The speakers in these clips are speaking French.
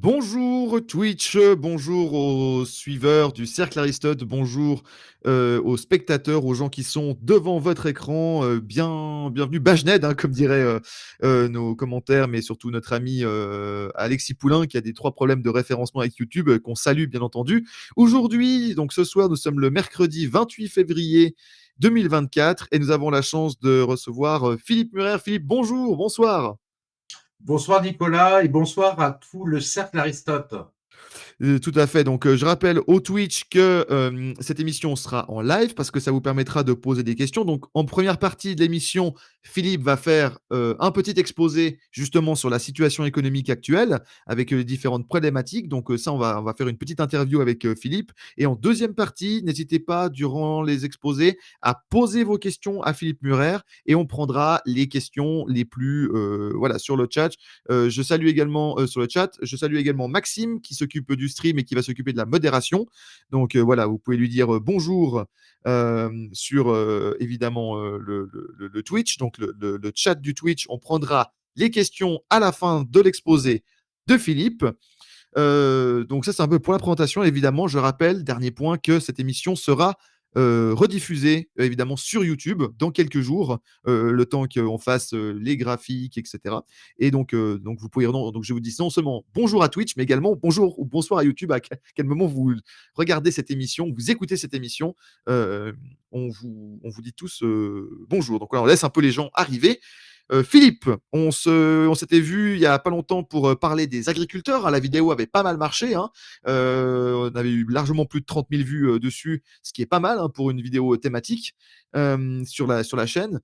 Bonjour Twitch, bonjour aux suiveurs du Cercle Aristote, bonjour aux spectateurs, aux gens qui sont devant votre écran. Bienvenue Bajned, hein, comme diraient nos commentaires, mais surtout notre ami Alexis Poulain qui a des 3 problèmes de référencement avec YouTube, qu'on salue bien entendu. Aujourd'hui, donc ce soir, nous sommes le mercredi 28 février 2024 et nous avons la chance de recevoir Philippe Murer. Philippe, bonjour, bonsoir. Bonsoir Nicolas et bonsoir à tout le cercle Aristote. Tout à fait. Donc, je rappelle au Twitch que cette émission sera en live parce que ça vous permettra de poser des questions. Donc, en première partie de l'émission, Philippe va faire un petit exposé justement sur la situation économique actuelle avec les différentes problématiques. Donc, ça, on va faire une petite interview avec Philippe. Et en deuxième partie, n'hésitez pas, durant les exposés, à poser vos questions à Philippe Murer et on prendra les questions les plus voilà, sur le chat. Je salue également sur le chat, je salue également Maxime qui s'occupe du stream et qui va s'occuper de la modération. Donc voilà, vous pouvez lui dire bonjour sur évidemment le Twitch, donc le chat du Twitch. On prendra les questions à la fin de l'exposé de Philippe. Donc ça, c'est un peu pour la présentation. Évidemment, je rappelle, dernier point, que cette émission sera rediffusée évidemment sur YouTube dans quelques jours, le temps qu'on fasse les graphiques, etc. Et donc vous pouvez donc je vous dis non seulement bonjour à Twitch, mais également bonjour ou bonsoir à YouTube. À quel moment vous regardez cette émission, vous écoutez cette émission, euh, on vous dit tous bonjour. Donc voilà, on laisse un peu les gens arriver. Philippe, on s'était vu il y a pas longtemps pour parler des agriculteurs, hein. La vidéo avait pas mal marché, hein. On avait eu largement plus de 30 000 vues dessus, ce qui est pas mal, hein, pour une vidéo thématique sur la chaîne.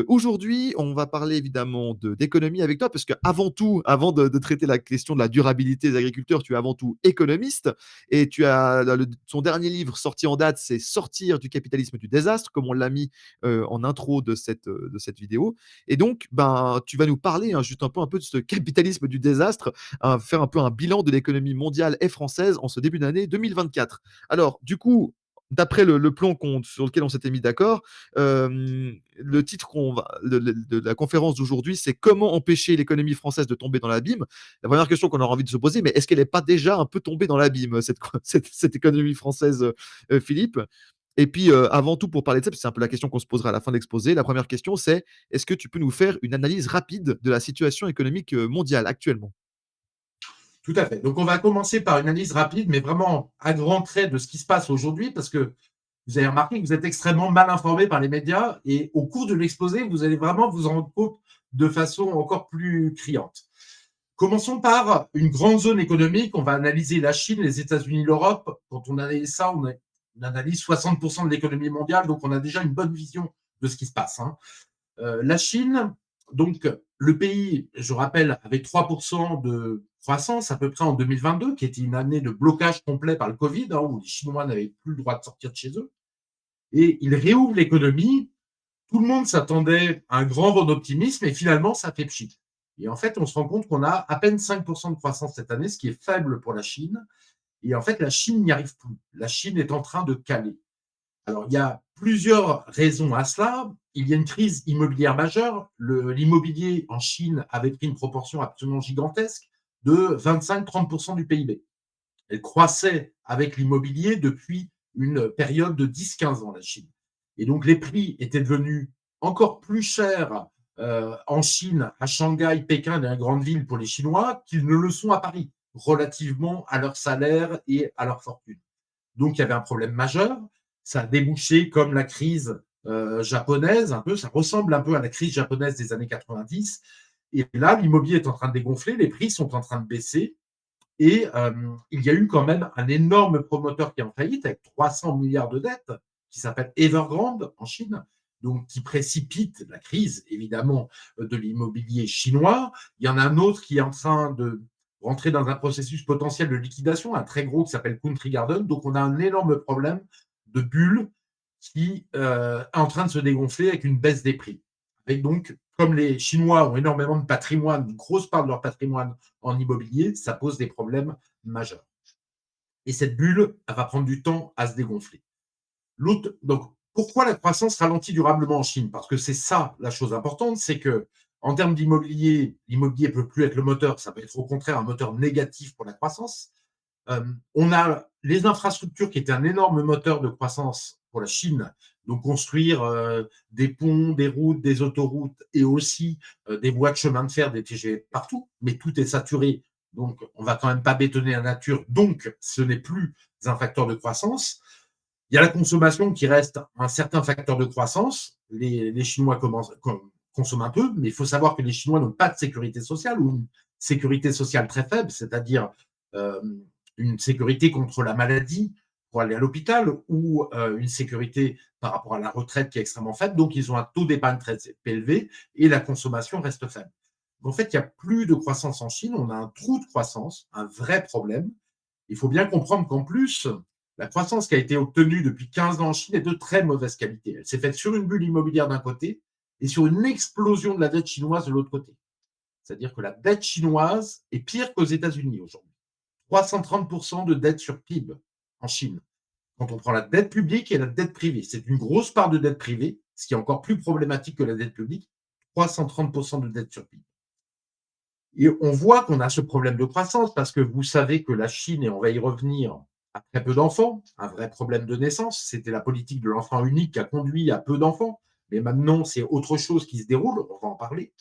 Aujourd'hui, on va parler évidemment d'économie avec toi, parce que avant tout, avant de traiter la question de la durabilité des agriculteurs, tu es avant tout économiste et tu as son dernier livre sorti en date, c'est Sortir du capitalisme du désastre, comme on l'a mis en intro de cette vidéo. Et donc, ben, tu vas nous parler, hein, juste un peu de ce capitalisme du désastre, hein, faire un peu un bilan de l'économie mondiale et française en ce début d'année 2024. Alors, du coup, d'après le plan sur lequel on s'était mis d'accord, le titre de la conférence d'aujourd'hui, c'est comment empêcher l'économie française de tomber dans l'abîme. La première question qu'on aura envie de se poser, mais est-ce qu'elle n'est pas déjà un peu tombée dans l'abîme, cette économie française, Philippe? Et puis, avant tout, pour parler de ça, parce que c'est un peu la question qu'on se posera à la fin de l'exposé, la première question, c'est est-ce que tu peux nous faire une analyse rapide de la situation économique mondiale actuellement? Tout à fait. Donc on va commencer par une analyse rapide, mais vraiment à grands traits de ce qui se passe aujourd'hui, parce que vous avez remarqué que vous êtes extrêmement mal informé par les médias, et au cours de l'exposé, vous allez vraiment vous en rendre compte de façon encore plus criante. Commençons par une grande zone économique. On va analyser la Chine, les États-Unis, l'Europe. Quand on analyse ça, on analyse 60% de l'économie mondiale, donc on a déjà une bonne vision de ce qui se passe, hein. La Chine, donc le pays, je rappelle, avait 3% de croissance à peu près en 2022, qui était une année de blocage complet par le Covid, hein, où les Chinois n'avaient plus le droit de sortir de chez eux. Et ils réouvrent l'économie. Tout le monde s'attendait à un grand vent d'optimisme et finalement, ça fait pchit. Et en fait, on se rend compte qu'on a à peine 5% de croissance cette année, ce qui est faible pour la Chine. Et en fait, la Chine n'y arrive plus. La Chine est en train de caler. Alors, il y a plusieurs raisons à cela. Il y a une crise immobilière majeure. L'immobilier en Chine avait pris une proportion absolument gigantesque de 25-30% du PIB. Elle croissait avec l'immobilier depuis une période de 10-15 ans, la Chine. Et donc, les prix étaient devenus encore plus chers en Chine, à Shanghai, Pékin, dans les grandes villes pour les Chinois, qu'ils ne le sont à Paris, relativement à leur salaire et à leur fortune. Donc, il y avait un problème majeur. Ça a débouché comme la crise japonaise, un peu, ça ressemble un peu à la crise japonaise des années 90. Et là, l'immobilier est en train de dégonfler, les prix sont en train de baisser. Et il y a eu quand même un énorme promoteur qui est en faillite avec 300 milliards de dettes, qui s'appelle Evergrande en Chine, donc qui précipite la crise, évidemment, de l'immobilier chinois. Il y en a un autre qui est en train de rentrer dans un processus potentiel de liquidation, un très gros qui s'appelle Country Garden. Donc on a un énorme problème de bulle qui est en train de se dégonfler avec une baisse des prix. Et donc, comme les Chinois ont énormément de patrimoine, une grosse part de leur patrimoine en immobilier, ça pose des problèmes majeurs. Et cette bulle, elle va prendre du temps à se dégonfler. Donc, pourquoi la croissance ralentit durablement en Chine? Parce que c'est ça la chose importante, c'est que En termes d'immobilier, l'immobilier ne peut plus être le moteur, ça peut être au contraire un moteur négatif pour la croissance. On a les infrastructures qui étaient un énorme moteur de croissance pour la Chine, donc construire des ponts, des routes, des autoroutes et aussi des voies de chemin de fer, des TGV partout, mais tout est saturé, donc on va quand même pas bétonner la nature, donc ce n'est plus un facteur de croissance. Il y a la consommation qui reste un certain facteur de croissance. Les Chinois consomment un peu, mais il faut savoir que les Chinois n'ont pas de sécurité sociale ou une sécurité sociale très faible, c'est-à-dire euh, une sécurité contre la maladie pour aller à l'hôpital ou une sécurité par rapport à la retraite qui est extrêmement faible. Donc, ils ont un taux d'épargne très élevé et la consommation reste faible. En fait, il n'y a plus de croissance en Chine. On a un trou de croissance, un vrai problème. Il faut bien comprendre qu'en plus, la croissance qui a été obtenue depuis 15 ans en Chine est de très mauvaise qualité. Elle s'est faite sur une bulle immobilière d'un côté et sur une explosion de la dette chinoise de l'autre côté. C'est-à-dire que la dette chinoise est pire qu'aux États-Unis aujourd'hui. 330% de dette sur PIB en Chine. Quand on prend la dette publique et la dette privée, c'est une grosse part de dette privée, ce qui est encore plus problématique que la dette publique, 330% de dette sur PIB. Et on voit qu'on a ce problème de croissance parce que vous savez que la Chine, et on va y revenir, a très peu d'enfants, un vrai problème de naissance. C'était la politique de l'enfant unique qui a conduit à peu d'enfants. Mais maintenant, c'est autre chose qui se déroule, on va en parler.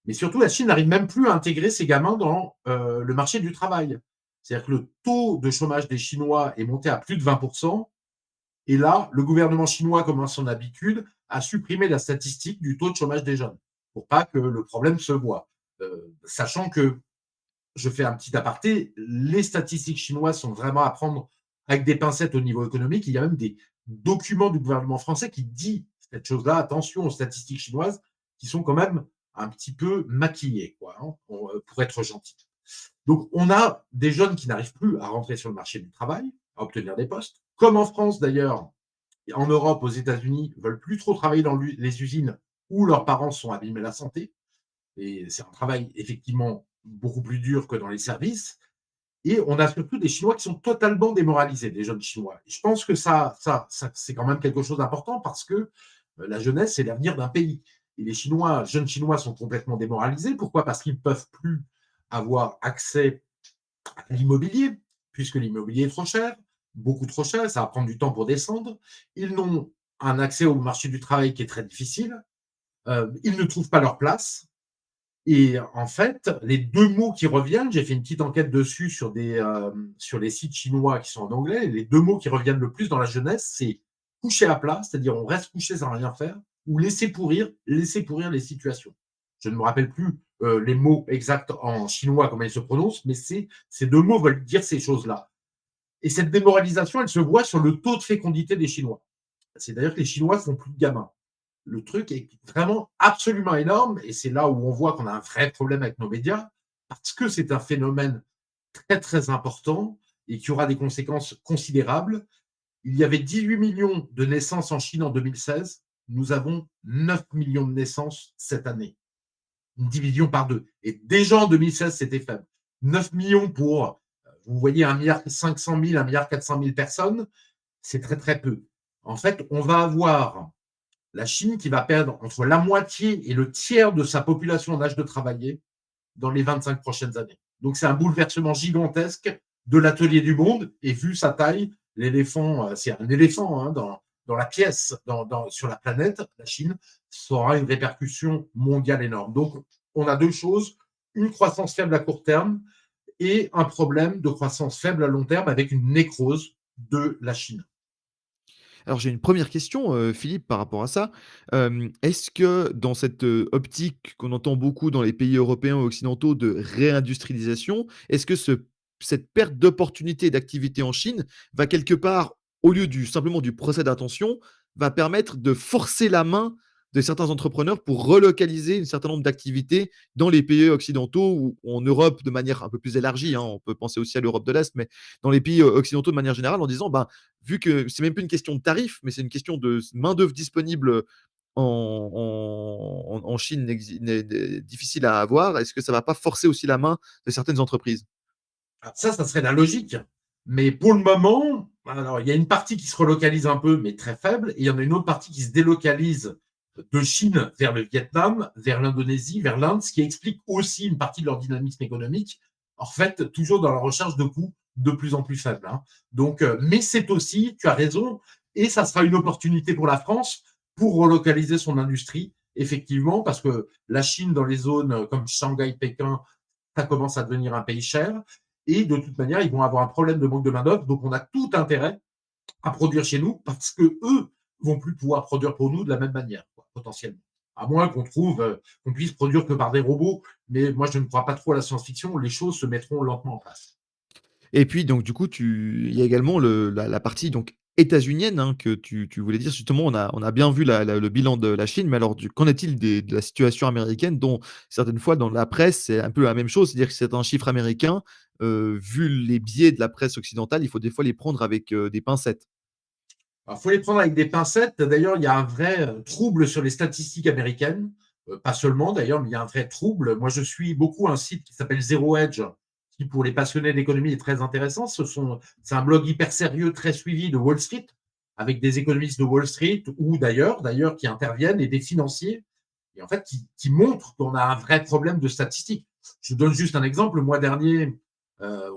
Mais surtout, la Chine n'arrive même plus à intégrer ses gamins dans le marché du travail. C'est-à-dire que le taux de chômage des Chinois est monté à plus de 20%. Et là, le gouvernement chinois, comme à son habitude, a supprimé la statistique du taux de chômage des jeunes pour pas que le problème se voit. Sachant que, je fais un petit aparté, les statistiques chinoises sont vraiment à prendre avec des pincettes au niveau économique. Il y a même des documents du gouvernement français qui disent cette chose-là, attention aux statistiques chinoises, qui sont quand même un petit peu maquillées, quoi, hein, pour être gentil. Donc, on a des jeunes qui n'arrivent plus à rentrer sur le marché du travail, à obtenir des postes, comme en France d'ailleurs, en Europe, aux États-Unis, ne veulent plus trop travailler dans les usines où leurs parents sont abîmés la santé. Et c'est un travail effectivement beaucoup plus dur que dans les services. Et on a surtout des Chinois qui sont totalement démoralisés, des jeunes Chinois. Et je pense que ça c'est quand même quelque chose d'important parce que la jeunesse, c'est l'avenir d'un pays. Et les Chinois, jeunes Chinois sont complètement démoralisés. Pourquoi? Parce qu'ils ne peuvent plus avoir accès à l'immobilier, puisque l'immobilier est trop cher, beaucoup trop cher, ça va prendre du temps pour descendre. Ils n'ont un accès au marché du travail qui est très difficile. Ils ne trouvent pas leur place. Et en fait, les deux mots qui reviennent, j'ai fait une petite enquête dessus sur les sites chinois qui sont en anglais, les deux mots qui reviennent le plus dans la jeunesse, c'est coucher à plat, c'est-à-dire on reste couché sans rien faire, ou laisser pourrir les situations. Je ne me rappelle plus les mots exacts en chinois, comment ils se prononcent, mais ces deux mots veulent dire ces choses-là. Et cette démoralisation, elle se voit sur le taux de fécondité des Chinois. C'est d'ailleurs que les Chinois font plus de gamins. Le truc est vraiment absolument énorme et c'est là où on voit qu'on a un vrai problème avec nos médias parce que c'est un phénomène très très important et qui aura des conséquences considérables. Il y avait 18 millions de naissances en Chine en 2016. Nous avons 9 millions de naissances cette année. Une division par deux. Et déjà en 2016, c'était faible. 9 millions pour, vous voyez, 1,5 milliard, 1,4 milliard personnes, c'est très très peu. En fait, on va avoir la Chine qui va perdre entre la moitié et le tiers de sa population en âge de travailler dans les 25 prochaines années. Donc c'est un bouleversement gigantesque de l'atelier du monde et vu sa taille, l'éléphant, c'est un éléphant hein, dans la pièce, sur la planète, la Chine, ça aura une répercussion mondiale énorme. Donc on a deux choses, une croissance faible à court terme et un problème de croissance faible à long terme avec une nécrose de la Chine. Alors j'ai une première question, Philippe, par rapport à ça. Est-ce que dans cette, optique qu'on entend beaucoup dans les pays européens ou occidentaux de réindustrialisation, est-ce que cette perte d'opportunités d'activité en Chine va quelque part, au lieu simplement du procès d'intention, va permettre de forcer la main de certains entrepreneurs pour relocaliser un certain nombre d'activités dans les pays occidentaux ou en Europe de manière un peu plus élargie, hein, on peut penser aussi à l'Europe de l'Est, mais dans les pays, occidentaux de manière générale en disant: «Ben, vu que c'est même plus une question de tarif, mais c'est une question de main-d'œuvre disponible en Chine difficile à avoir, est-ce que ça ne va pas forcer aussi la main de certaines entreprises? Alors ça serait la logique. Mais pour le moment, alors il y a une partie qui se relocalise un peu, mais très faible, et il y en a une autre partie qui se délocalise de Chine vers le Vietnam, vers l'Indonésie, vers l'Inde, ce qui explique aussi une partie de leur dynamisme économique, en fait, toujours dans la recherche de coûts de plus en plus faibles. Hein. Donc, mais c'est aussi, tu as raison, et ça sera une opportunité pour la France pour relocaliser son industrie, effectivement, parce que la Chine, dans les zones comme Shanghai, Pékin, ça commence à devenir un pays cher. Et de toute manière, ils vont avoir un problème de manque de main-d'œuvre. Donc, on a tout intérêt à produire chez nous parce que eux vont plus pouvoir produire pour nous de la même manière, quoi, potentiellement. À moins qu'on trouve qu'on puisse produire que par des robots, mais moi je ne crois pas trop à la science-fiction. Les choses se mettront lentement en place. Et puis donc du coup, il y a également la partie donc états-unienne, hein, que tu voulais dire. Justement, on a bien vu le bilan de la Chine, mais alors qu'en est-il de la situation américaine dont certaines fois dans la presse, c'est un peu la même chose, c'est-à-dire que c'est un chiffre américain, vu les biais de la presse occidentale, il faut des fois les prendre avec, des pincettes. Il faut les prendre avec des pincettes. D'ailleurs, il y a un vrai trouble sur les statistiques américaines. Pas seulement d'ailleurs, mais il y a un vrai trouble. Moi, je suis beaucoup un site qui s'appelle Zero Edge, qui pour les passionnés d'économie est très intéressant. C'est un blog hyper sérieux, très suivi de Wall Street, avec des économistes de Wall Street ou d'ailleurs qui interviennent et des financiers, et en fait qui montrent qu'on a un vrai problème de statistiques. Je donne juste un exemple. Le mois dernier, euh,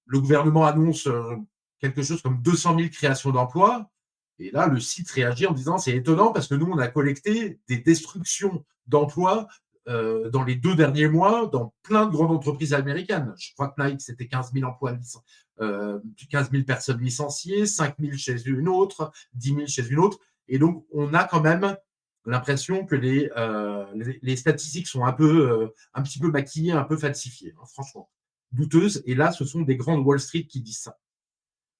le gouvernement annonce quelque chose comme 200 000 créations d'emplois. Et là, le site réagit en disant c'est étonnant parce que nous, on a collecté des destructions d'emplois dans les 2 derniers mois dans plein de grandes entreprises américaines. Je crois que Nike, c'était 15 000 emplois, 15 000 personnes licenciées, 5 000 chez une autre, 10 000 chez une autre. Et donc, on a quand même l'impression que les statistiques sont un petit peu maquillées, un peu falsifiées, hein, franchement, douteuses. Et là, ce sont des grandes Wall Street qui disent ça.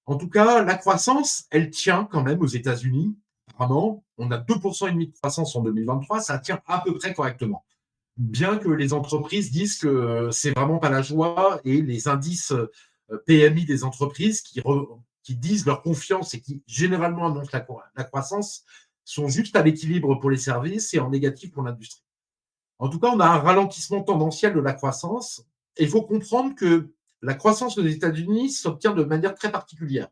En tout cas, la croissance, elle tient quand même aux États-Unis. Apparemment, on a 2,5% de croissance en 2023, ça tient à peu près correctement. Bien que les entreprises disent que c'est vraiment pas la joie et les indices PMI des entreprises qui disent leur confiance et qui généralement annoncent la croissance sont juste à l'équilibre pour les services et en négatif pour l'industrie. En tout cas, on a un ralentissement tendanciel de la croissance. Et il faut comprendre que la croissance aux États-Unis s'obtient de manière très particulière.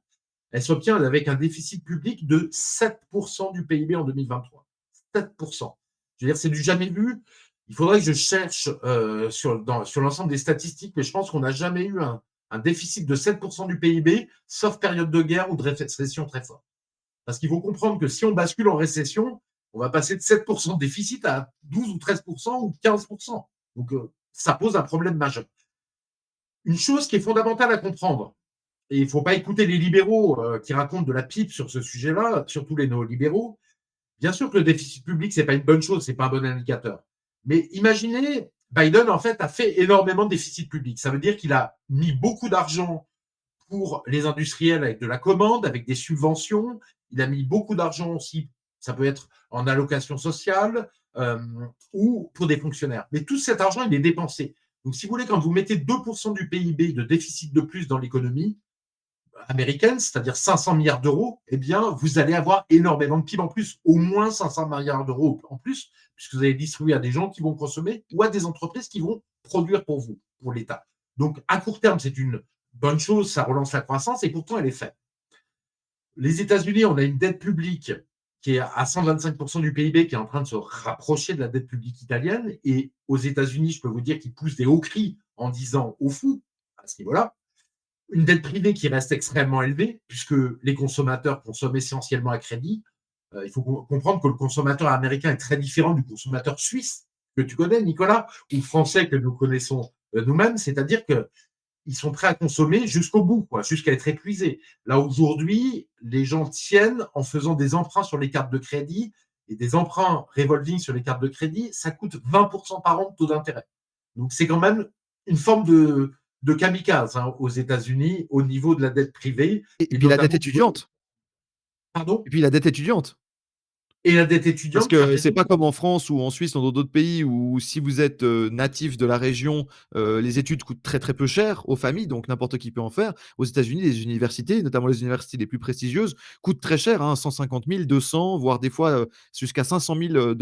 Elle s'obtient avec un déficit public de 7% du PIB en 2023. 7%. Je veux dire, c'est du jamais vu. Il faudrait que je cherche sur l'ensemble des statistiques, mais je pense qu'on n'a jamais eu un déficit de 7% du PIB, sauf période de guerre ou de récession très forte. Parce qu'il faut comprendre que si on bascule en récession, on va passer de 7% de déficit à 12 ou 13% ou 15%. Donc, ça pose un problème majeur. Une chose qui est fondamentale à comprendre, et il ne faut pas écouter les libéraux qui racontent de la pipe sur ce sujet-là, surtout les néolibéraux. Bien sûr que le déficit public, ce n'est pas une bonne chose, ce n'est pas un bon indicateur. Mais imaginez, Biden, en fait, a fait énormément de déficit public. Ça veut dire qu'il a mis beaucoup d'argent pour les industriels avec de la commande, avec des subventions. Il a mis beaucoup d'argent aussi, ça peut être en allocation sociale ou pour des fonctionnaires. Mais tout cet argent, il est dépensé. Donc, si vous voulez, quand vous mettez 2% du PIB de déficit de plus dans l'économie américaine, c'est-à-dire 500 milliards d'euros, eh bien, vous allez avoir énormément de PIB en plus, au moins 500 milliards d'euros en plus, puisque vous allez distribuer à des gens qui vont consommer ou à des entreprises qui vont produire pour vous, pour l'État. Donc, à court terme, c'est une bonne chose, ça relance la croissance et pourtant, elle est faible. Les États-Unis, on a une dette publique qui est à 125% du PIB, qui est en train de se rapprocher de la dette publique italienne. Et aux États-Unis, je peux vous dire qu'ils poussent des hauts cris en disant au fou à ce niveau-là. Une dette privée qui reste extrêmement élevée, puisque les consommateurs consomment essentiellement à crédit. Il faut comprendre que le consommateur américain est très différent du consommateur suisse que tu connais, Nicolas, ou français que nous connaissons nous-mêmes. C'est-à-dire que ils sont prêts à consommer jusqu'au bout, quoi, jusqu'à être épuisés. Là, aujourd'hui, les gens tiennent en faisant des emprunts sur les cartes de crédit et des emprunts revolving sur les cartes de crédit, ça coûte 20% par an de taux d'intérêt. Donc, c'est quand même une forme de kamikaze hein, aux États-Unis au niveau de la dette privée Et et puis la dette notamment. étudiante. Pardon. Et puis la dette étudiante. Et la dette Parce étudiante, tu as que c'est raison. pas comme en France ou en Suisse ou dans d'autres pays où si vous êtes, natif de la région, les études coûtent très, très peu cher aux familles, donc n'importe qui peut en faire. Aux États-Unis, les universités, notamment les universités les plus prestigieuses, coûtent très cher, hein, 150 000, 200, voire des fois, jusqu'à 500 000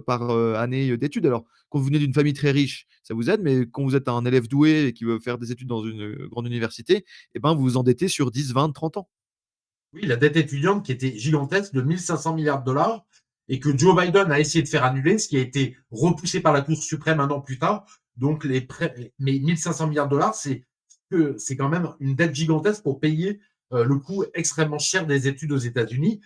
par, année d'études. Alors, quand vous venez d'une famille très riche, ça vous aide, mais quand vous êtes un élève doué et qui veut faire des études dans une, grande université, et ben, vous vous endettez sur 10, 20, 30 ans. Oui, la dette étudiante qui était gigantesque de 1 500 milliards de dollars. et que Joe Biden a essayé de faire annuler, ce qui a été repoussé par la Cour suprême un an plus tard. Donc, mais 1500 milliards de dollars, c'est quand même une dette gigantesque pour payer le coût extrêmement cher des études aux États-Unis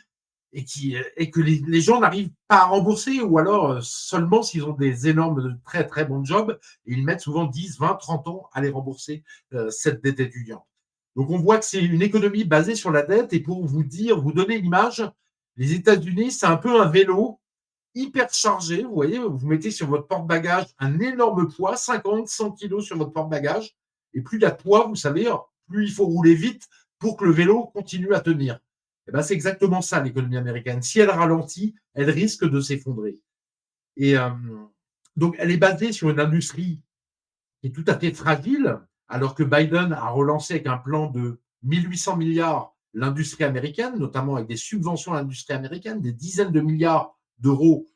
et que les gens n'arrivent pas à rembourser ou alors seulement s'ils ont des énormes, très très bons jobs et ils mettent souvent 10, 20, 30 ans à les rembourser cette dette étudiante. Donc on voit que c'est une économie basée sur la dette et pour vous donner l'image, les États-Unis, c'est un peu un vélo hyper chargé. Vous voyez, vous mettez sur votre porte-bagages un énorme poids, 50, 100 kilos sur votre porte-bagages. Et plus il y a de poids, vous savez, plus il faut rouler vite pour que le vélo continue à tenir. Et ben, c'est exactement ça, l'économie américaine. Si elle ralentit, elle risque de s'effondrer. Et donc, elle est basée sur une industrie qui est tout à fait fragile, alors que Biden a relancé avec un plan de 1800 milliards l'industrie américaine, notamment avec des subventions à l'industrie américaine, des dizaines de milliards d'euros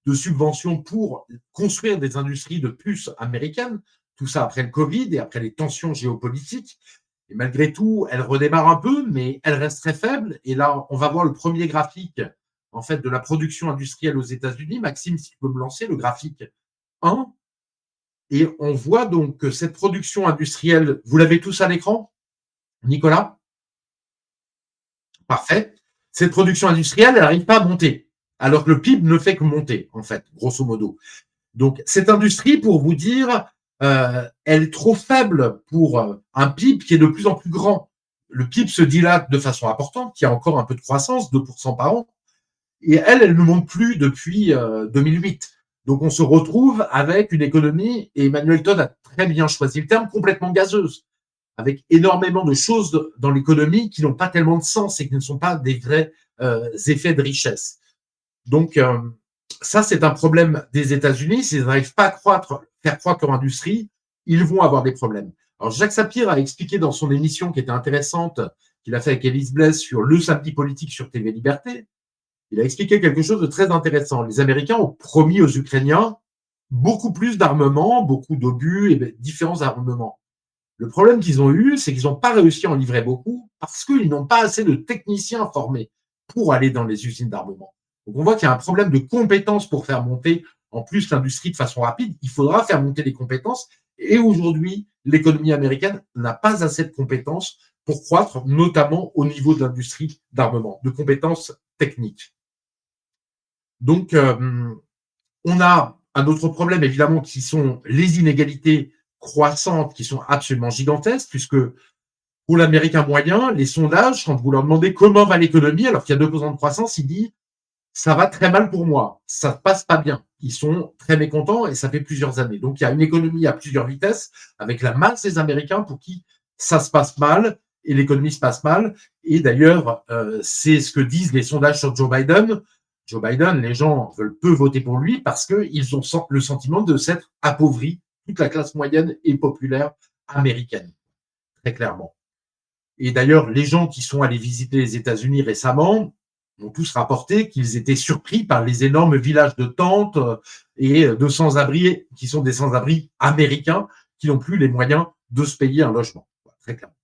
de subventions pour construire des industries de puces américaines, tout ça après le Covid et après les tensions géopolitiques. Et malgré tout, elle redémarre un peu, mais elle reste très faible. Et là, on va voir le premier graphique en fait de la production industrielle aux États-Unis. Maxime, si tu peux me lancer le graphique 1. Et on voit donc que cette production industrielle, vous l'avez tous à l'écran, Nicolas? Parfait. Cette production industrielle, elle n'arrive pas à monter, alors que le PIB ne fait que monter, en fait, grosso modo. Donc, cette industrie, pour vous dire, elle est trop faible pour un PIB qui est de plus en plus grand. Le PIB se dilate de façon importante, il y a encore un peu de croissance, 2% par an, et elle ne monte plus depuis 2008. Donc, on se retrouve avec une économie, et Emmanuel Todd a très bien choisi le terme, complètement gazeuse, avec énormément de choses dans l'économie qui n'ont pas tellement de sens et qui ne sont pas des vrais effets de richesse. Donc, ça, c'est un problème des États-Unis. S'ils n'arrivent pas à faire croître leur industrie, ils vont avoir des problèmes. Alors, Jacques Sapir a expliqué dans son émission qui était intéressante, qu'il a fait avec Élise Blaise sur le samedi politique sur TV Liberté, il a expliqué quelque chose de très intéressant. Les Américains ont promis aux Ukrainiens beaucoup plus d'armements, beaucoup d'obus et différents armements. Le problème qu'ils ont eu, c'est qu'ils n'ont pas réussi à en livrer beaucoup parce qu'ils n'ont pas assez de techniciens formés pour aller dans les usines d'armement. Donc on voit qu'il y a un problème de compétences pour faire monter en plus l'industrie de façon rapide. Il faudra faire monter les compétences. Et aujourd'hui, l'économie américaine n'a pas assez de compétences pour croître, notamment au niveau de l'industrie d'armement, de compétences techniques. Donc, on a un autre problème, évidemment, qui sont les inégalités croissantes, qui sont absolument gigantesques, puisque pour l'Américain moyen, les sondages, quand vous leur demandez comment va l'économie, alors qu'il y a 2% de croissance, il dit ça va très mal pour moi, ça ne passe pas bien. Ils sont très mécontents et ça fait plusieurs années. Donc, il y a une économie à plusieurs vitesses avec la masse des Américains pour qui ça se passe mal et l'économie se passe mal. Et d'ailleurs, c'est ce que disent les sondages sur Joe Biden. Joe Biden, les gens veulent peu voter pour lui parce qu'ils ont le sentiment de s'être appauvri toute la classe moyenne et populaire américaine, très clairement. Et d'ailleurs, les gens qui sont allés visiter les États-Unis récemment ont tous rapporté qu'ils étaient surpris par les énormes villages de tentes et de sans-abri qui sont des sans-abri américains qui n'ont plus les moyens de se payer un logement. Très clairement.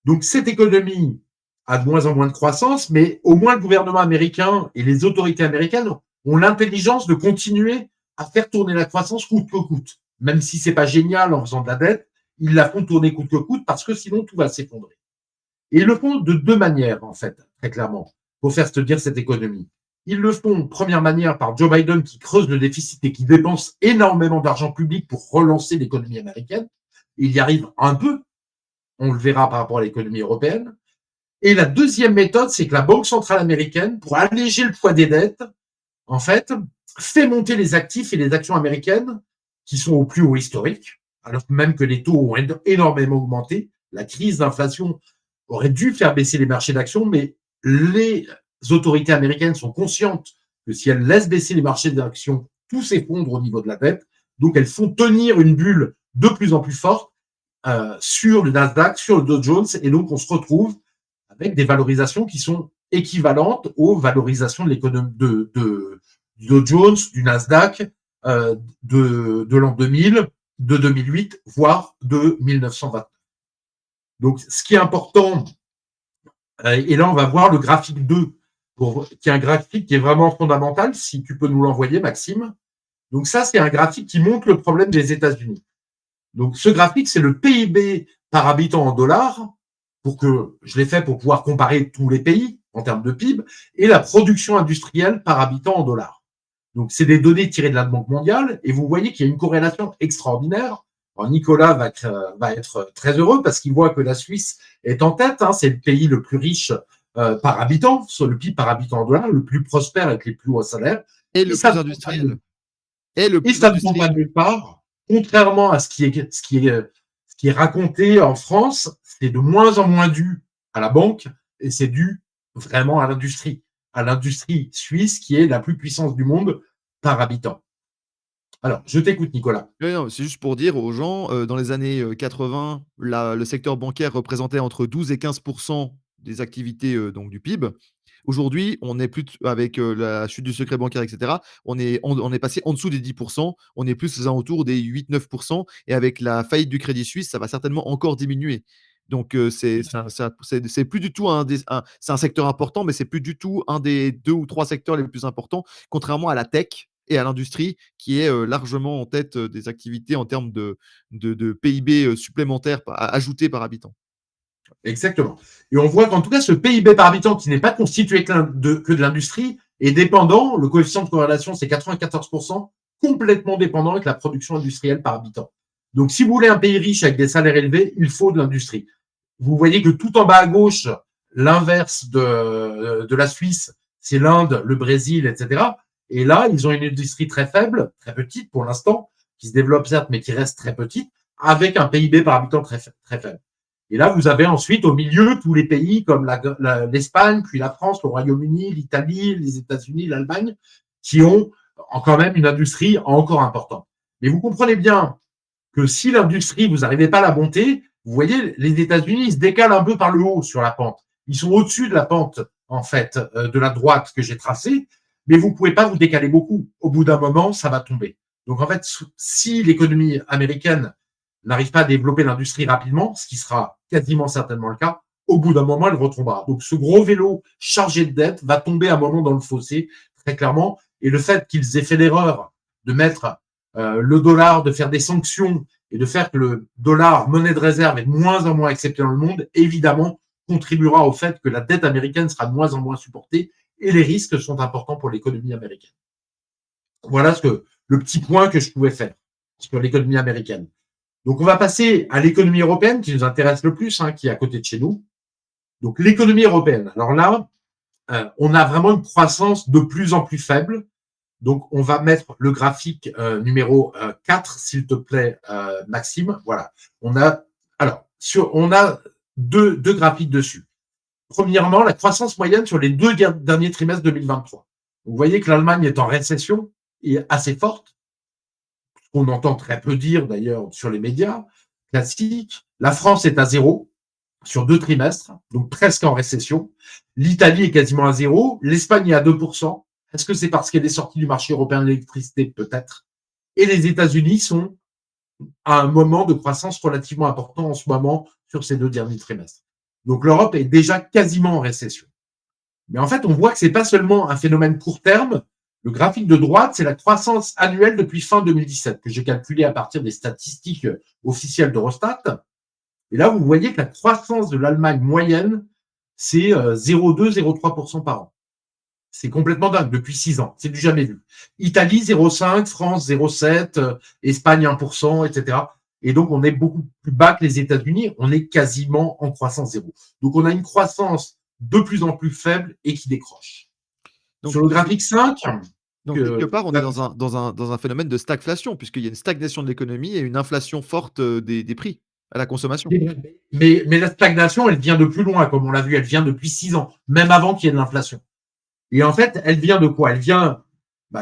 Donc, cette économie a de moins en moins de croissance, mais au moins le gouvernement américain et les autorités américaines ont l'intelligence de continuer à faire tourner la croissance coûte que coûte. Même si c'est pas génial en faisant de la dette, ils la font tourner coûte que coûte parce que sinon tout va s'effondrer. Et ils le font de deux manières, en fait, très clairement, pour faire se tenir cette économie. Ils le font, première manière, par Joe Biden qui creuse le déficit et qui dépense énormément d'argent public pour relancer l'économie américaine. Il y arrive un peu, on le verra par rapport à l'économie européenne. Et la deuxième méthode, c'est que la Banque centrale américaine, pour alléger le poids des dettes, en fait, fait monter les actifs et les actions américaines qui sont au plus haut historique, alors même que les taux ont énormément augmenté. La crise d'inflation aurait dû faire baisser les marchés d'actions, mais les autorités américaines sont conscientes que si elles laissent baisser les marchés d'actions, tout s'effondre au niveau de la dette. Donc, elles font tenir une bulle de plus en plus forte sur le Nasdaq, sur le Dow Jones, et donc on se retrouve avec des valorisations qui sont équivalentes aux valorisations de l'économie du Dow Jones, du Nasdaq, de l'an 2000, de 2008, voire de 1929. Donc, ce qui est important, et là, on va voir le graphique 2 qui est un graphique qui est vraiment fondamental, si tu peux nous l'envoyer, Maxime. Donc ça, c'est un graphique qui montre le problème des États-Unis. Donc ce graphique, c'est le PIB par habitant en dollars, je l'ai fait pour pouvoir comparer tous les pays en termes de PIB, et la production industrielle par habitant en dollars. Donc c'est des données tirées de la Banque mondiale, et vous voyez qu'il y a une corrélation extraordinaire. Alors, Nicolas va être très heureux parce qu'il voit que la Suisse est en tête, hein, c'est le pays le plus riche par habitant, sur le PIB par habitant en dollars, le plus prospère avec les plus hauts salaires. Et le plus industriel. Et ça ne prend pas nulle part, contrairement à ce qui est raconté en France, c'est de moins en moins dû à la banque et c'est dû vraiment à l'industrie suisse qui est la plus puissante du monde par habitant. Alors, je t'écoute, Nicolas. Non, c'est juste pour dire aux gens, dans les années 80, le secteur bancaire représentait entre 12 et 15 des activités, donc du PIB. Aujourd'hui, on est plus avec, la chute du secret bancaire et cetera, on est passé en dessous des 10. On est plus aux alentours des 8-9, et avec la faillite du Crédit Suisse, ça va certainement encore diminuer. Donc c'est plus du tout c'est un secteur important, mais c'est plus du tout un des 2 ou 3 secteurs les plus importants, contrairement à la tech et à l'industrie qui est, largement en tête, des activités en termes de PIB, supplémentaire ajouté par habitant. Exactement. Et on voit qu'en tout cas, ce PIB par habitant qui n'est pas constitué que de l'industrie est dépendant, le coefficient de corrélation, c'est 94%, complètement dépendant avec la production industrielle par habitant. Donc, si vous voulez un pays riche avec des salaires élevés, il faut de l'industrie. Vous voyez que tout en bas à gauche, l'inverse de la Suisse, c'est l'Inde, le Brésil, etc. Et là, ils ont une industrie très faible, très petite pour l'instant, qui se développe certes, mais qui reste très petite, avec un PIB par habitant très faible. Et là, vous avez ensuite au milieu tous les pays comme l'Espagne, puis la France, le Royaume-Uni, l'Italie, les États-Unis, l'Allemagne, qui ont quand même une industrie encore importante. Mais vous comprenez bien que si l'industrie, vous n'arrivez pas à la monter, vous voyez, les États-Unis, ils se décalent un peu par le haut sur la pente. Ils sont au-dessus de la pente, en fait, de la droite que j'ai tracée, mais vous ne pouvez pas vous décaler beaucoup. Au bout d'un moment, ça va tomber. Donc, en fait, si l'économie américaine n'arrive pas à développer l'industrie rapidement, ce qui sera quasiment certainement le cas, au bout d'un moment, elle retombera. Donc, ce gros vélo chargé de dettes va tomber un moment dans le fossé, très clairement. Et le fait qu'ils aient fait l'erreur de mettre le dollar, de faire des sanctions et de faire que le dollar, monnaie de réserve, est de moins en moins accepté dans le monde, évidemment, contribuera au fait que la dette américaine sera de moins en moins supportée et les risques sont importants pour l'économie américaine. Voilà le petit point que je pouvais faire sur l'économie américaine. Donc, on va passer à l'économie européenne qui nous intéresse le plus, hein, qui est à côté de chez nous. Donc, l'économie européenne. Alors là, on a vraiment une croissance de plus en plus faible. Donc, on va mettre le graphique numéro 4, s'il te plaît, Maxime. Voilà. On a deux graphiques dessus. Premièrement, la croissance moyenne sur les 2 derniers trimestres 2023. Vous voyez que l'Allemagne est en récession et assez forte. On entend très peu dire d'ailleurs sur les médias classiques. La France est à 0 sur 2 trimestres, donc presque en récession. L'Italie est quasiment à 0. L'Espagne est à 2%. Est-ce que c'est parce qu'elle est sortie du marché européen de l'électricité? Peut-être. Et les États-Unis sont à un moment de croissance relativement important en ce moment sur ces 2 derniers trimestres. Donc l'Europe est déjà quasiment en récession. Mais en fait, on voit que ce n'est pas seulement un phénomène court terme. Le graphique de droite, c'est la croissance annuelle depuis fin 2017, que j'ai calculé à partir des statistiques officielles d'Eurostat. Et là, vous voyez que la croissance de l'Allemagne moyenne, c'est 0,2-0,3% par an. C'est complètement dingue, depuis 6 ans. C'est du jamais vu. Italie, 0,5, France, 0,7, Espagne, 1%, etc. Et donc, on est beaucoup plus bas que les États-Unis. On est quasiment en croissance zéro. Donc, on a une croissance de plus en plus faible et qui décroche. Donc, sur le graphique 5, donc quelque part, on est dans un phénomène de stagflation, puisqu'il y a une stagnation de l'économie et une inflation forte, des prix à la consommation. mais la stagnation, elle vient de plus loin, comme on l'a vu, elle vient depuis 6 ans, même avant qu'il y ait de l'inflation. Et en fait, elle vient de quoi? Elle vient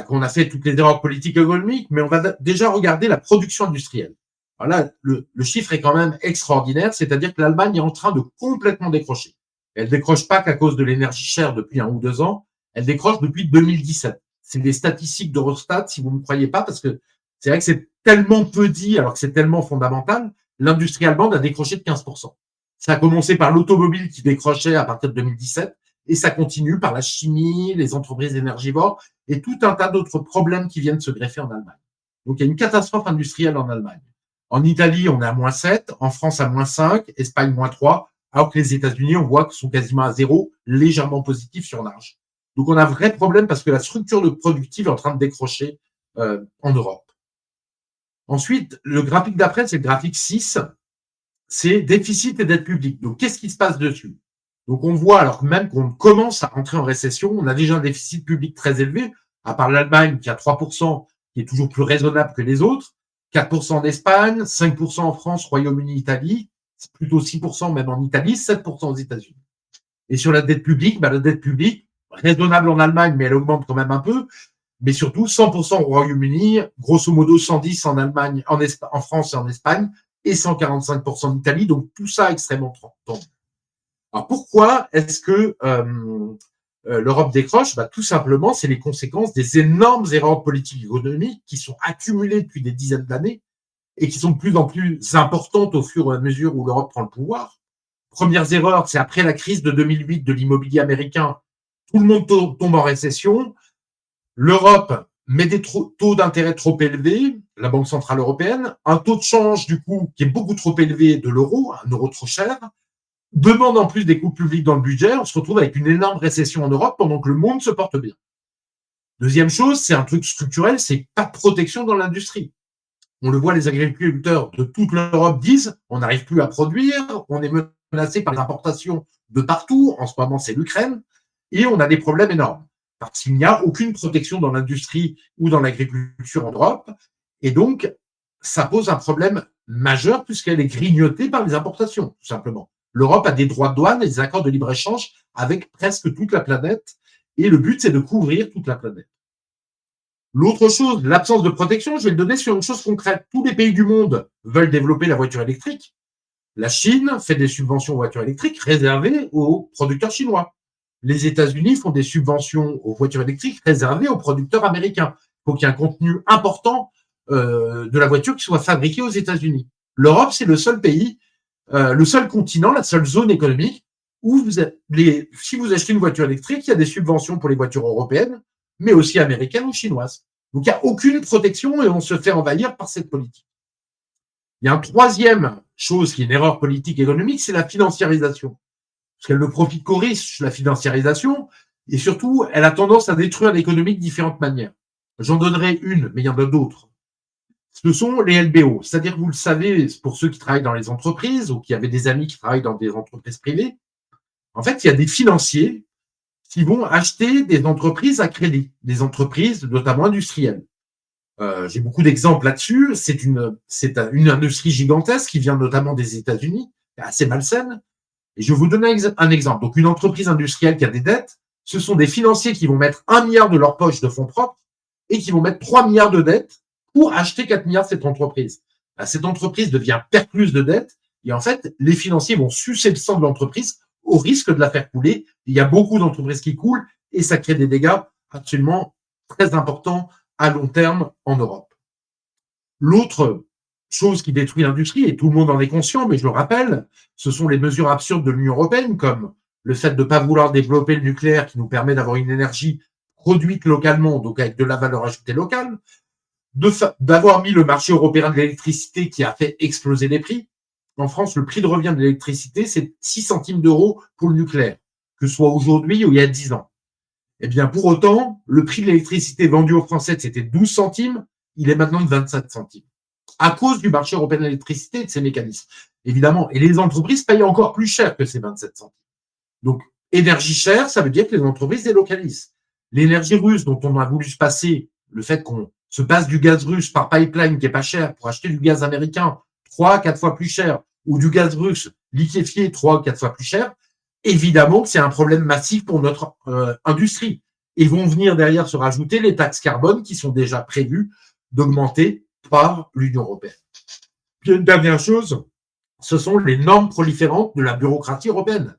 qu'on a fait toutes les erreurs politiques et économiques, mais on va déjà regarder la production industrielle. Alors là, le chiffre est quand même extraordinaire, c'est-à-dire que l'Allemagne est en train de complètement décrocher. Elle décroche pas qu'à cause de l'énergie chère depuis 1 ou 2 ans, elle décroche depuis 2017. C'est des statistiques d'Eurostat, si vous ne me croyez pas, parce que c'est vrai que c'est tellement peu dit, alors que c'est tellement fondamental. L'industrie allemande a décroché de 15%. Ça a commencé par l'automobile qui décrochait à partir de 2017, Et ça continue par la chimie, les entreprises énergivores et tout un tas d'autres problèmes qui viennent se greffer en Allemagne. Donc il y a une catastrophe industrielle en Allemagne. En Italie, on est à -7, en France à -5, Espagne -3, alors que les États-Unis, on voit qu'ils sont quasiment à 0, légèrement positifs sur marge. Donc on a un vrai problème parce que la structure de productive est en train de décrocher en Europe. Ensuite, le graphique d'après, c'est le graphique 6, c'est déficit et dette publique. Donc qu'est-ce qui se passe dessus? Donc on voit, alors même qu'on commence à entrer en récession, on a déjà un déficit public très élevé, à part l'Allemagne qui a 3%, qui est toujours plus raisonnable que les autres, 4% en Espagne, 5% en France, Royaume-Uni, Italie, c'est plutôt 6% même en Italie, 7% aux États-Unis. Et sur la dette publique, la dette publique, raisonnable en Allemagne, mais elle augmente quand même un peu, mais surtout 100% au Royaume-Uni, grosso modo 110 en Allemagne, en France et en Espagne, et 145% en Italie, donc tout ça extrêmement tendu. Alors pourquoi est-ce que l'Europe décroche? Tout simplement, c'est les conséquences des énormes erreurs politiques économiques qui sont accumulées depuis des dizaines d'années et qui sont de plus en plus importantes au fur et à mesure où l'Europe prend le pouvoir. Premières erreurs, c'est après la crise de 2008 de l'immobilier américain, tout le monde tombe en récession. L'Europe met des taux d'intérêt trop élevés, la Banque centrale européenne, un taux de change du coup qui est beaucoup trop élevé de l'euro, un euro trop cher, demande en plus des coûts publics dans le budget, on se retrouve avec une énorme récession en Europe pendant que le monde se porte bien. Deuxième chose, c'est un truc structurel, c'est pas de protection dans l'industrie. On le voit, les agriculteurs de toute l'Europe disent on n'arrive plus à produire, on est menacé par les importations de partout, en ce moment c'est l'Ukraine, et on a des problèmes énormes, parce qu'il n'y a aucune protection dans l'industrie ou dans l'agriculture en Europe, et donc ça pose un problème majeur puisqu'elle est grignotée par les importations, tout simplement. L'Europe a des droits de douane et des accords de libre-échange avec presque toute la planète, et le but c'est de couvrir toute la planète. L'autre chose, l'absence de protection, je vais le donner sur une chose concrète. Tous les pays du monde veulent développer la voiture électrique. La Chine fait des subventions aux voitures électriques réservées aux producteurs chinois. Les États-Unis font des subventions aux voitures électriques réservées aux producteurs américains. Il faut qu'il y ait un contenu important de la voiture qui soit fabriqué aux États-Unis. L'Europe, c'est le seul pays, le seul continent, la seule zone économique où si vous achetez une voiture électrique, il y a des subventions pour les voitures européennes, mais aussi américaines ou chinoises. Donc, il n'y a aucune protection et on se fait envahir par cette politique. Il y a une troisième chose qui est une erreur politique économique, c'est la financiarisation. Parce qu'elle ne profite qu'aux riches, la financiarisation, et surtout, elle a tendance à détruire l'économie de différentes manières. J'en donnerai une, mais il y en a d'autres. Ce sont les LBO. C'est-à-dire, vous le savez, pour ceux qui travaillent dans les entreprises ou qui avaient des amis qui travaillent dans des entreprises privées, en fait, il y a des financiers qui vont acheter des entreprises à crédit, des entreprises notamment industrielles. J'ai beaucoup d'exemples là-dessus. C'est une industrie gigantesque qui vient notamment des États-Unis, assez malsaine. Et je vais vous donner un exemple. Donc, une entreprise industrielle qui a des dettes, ce sont des financiers qui vont mettre 1 milliard de leur poche de fonds propres et qui vont mettre 3 milliards de dettes pour acheter 4 milliards de cette entreprise. Cette entreprise devient percluse de dettes et en fait, les financiers vont sucer le sang de l'entreprise au risque de la faire couler. Il y a beaucoup d'entreprises qui coulent et ça crée des dégâts absolument très importants à long terme en Europe. L'autre chose qui détruit l'industrie, et tout le monde en est conscient, mais je le rappelle, ce sont les mesures absurdes de l'Union européenne, comme le fait de ne pas vouloir développer le nucléaire qui nous permet d'avoir une énergie produite localement, donc avec de la valeur ajoutée locale, d'avoir mis le marché européen de l'électricité qui a fait exploser les prix. En France, le prix de revient de l'électricité, c'est 6 centimes d'euros pour le nucléaire, que ce soit aujourd'hui ou il y a 10 ans. Eh bien, pour autant, le prix de l'électricité vendu aux Français, c'était 12 centimes, il est maintenant de 27 centimes. À cause du marché européen de l'électricité et de ses mécanismes. Évidemment, et les entreprises payent encore plus cher que ces 27 centimes. Donc, énergie chère, ça veut dire que les entreprises délocalisent. L'énergie russe dont on a voulu se passer, le fait qu'on se passe du gaz russe par pipeline qui est pas cher pour acheter du gaz américain 3-4 fois plus cher ou du gaz russe liquéfié 3-4 fois plus cher, évidemment que c'est un problème massif pour notre industrie. Et vont venir derrière se rajouter les taxes carbone qui sont déjà prévues d'augmenter par l'Union européenne. Puis une dernière chose, ce sont les normes proliférantes de la bureaucratie européenne.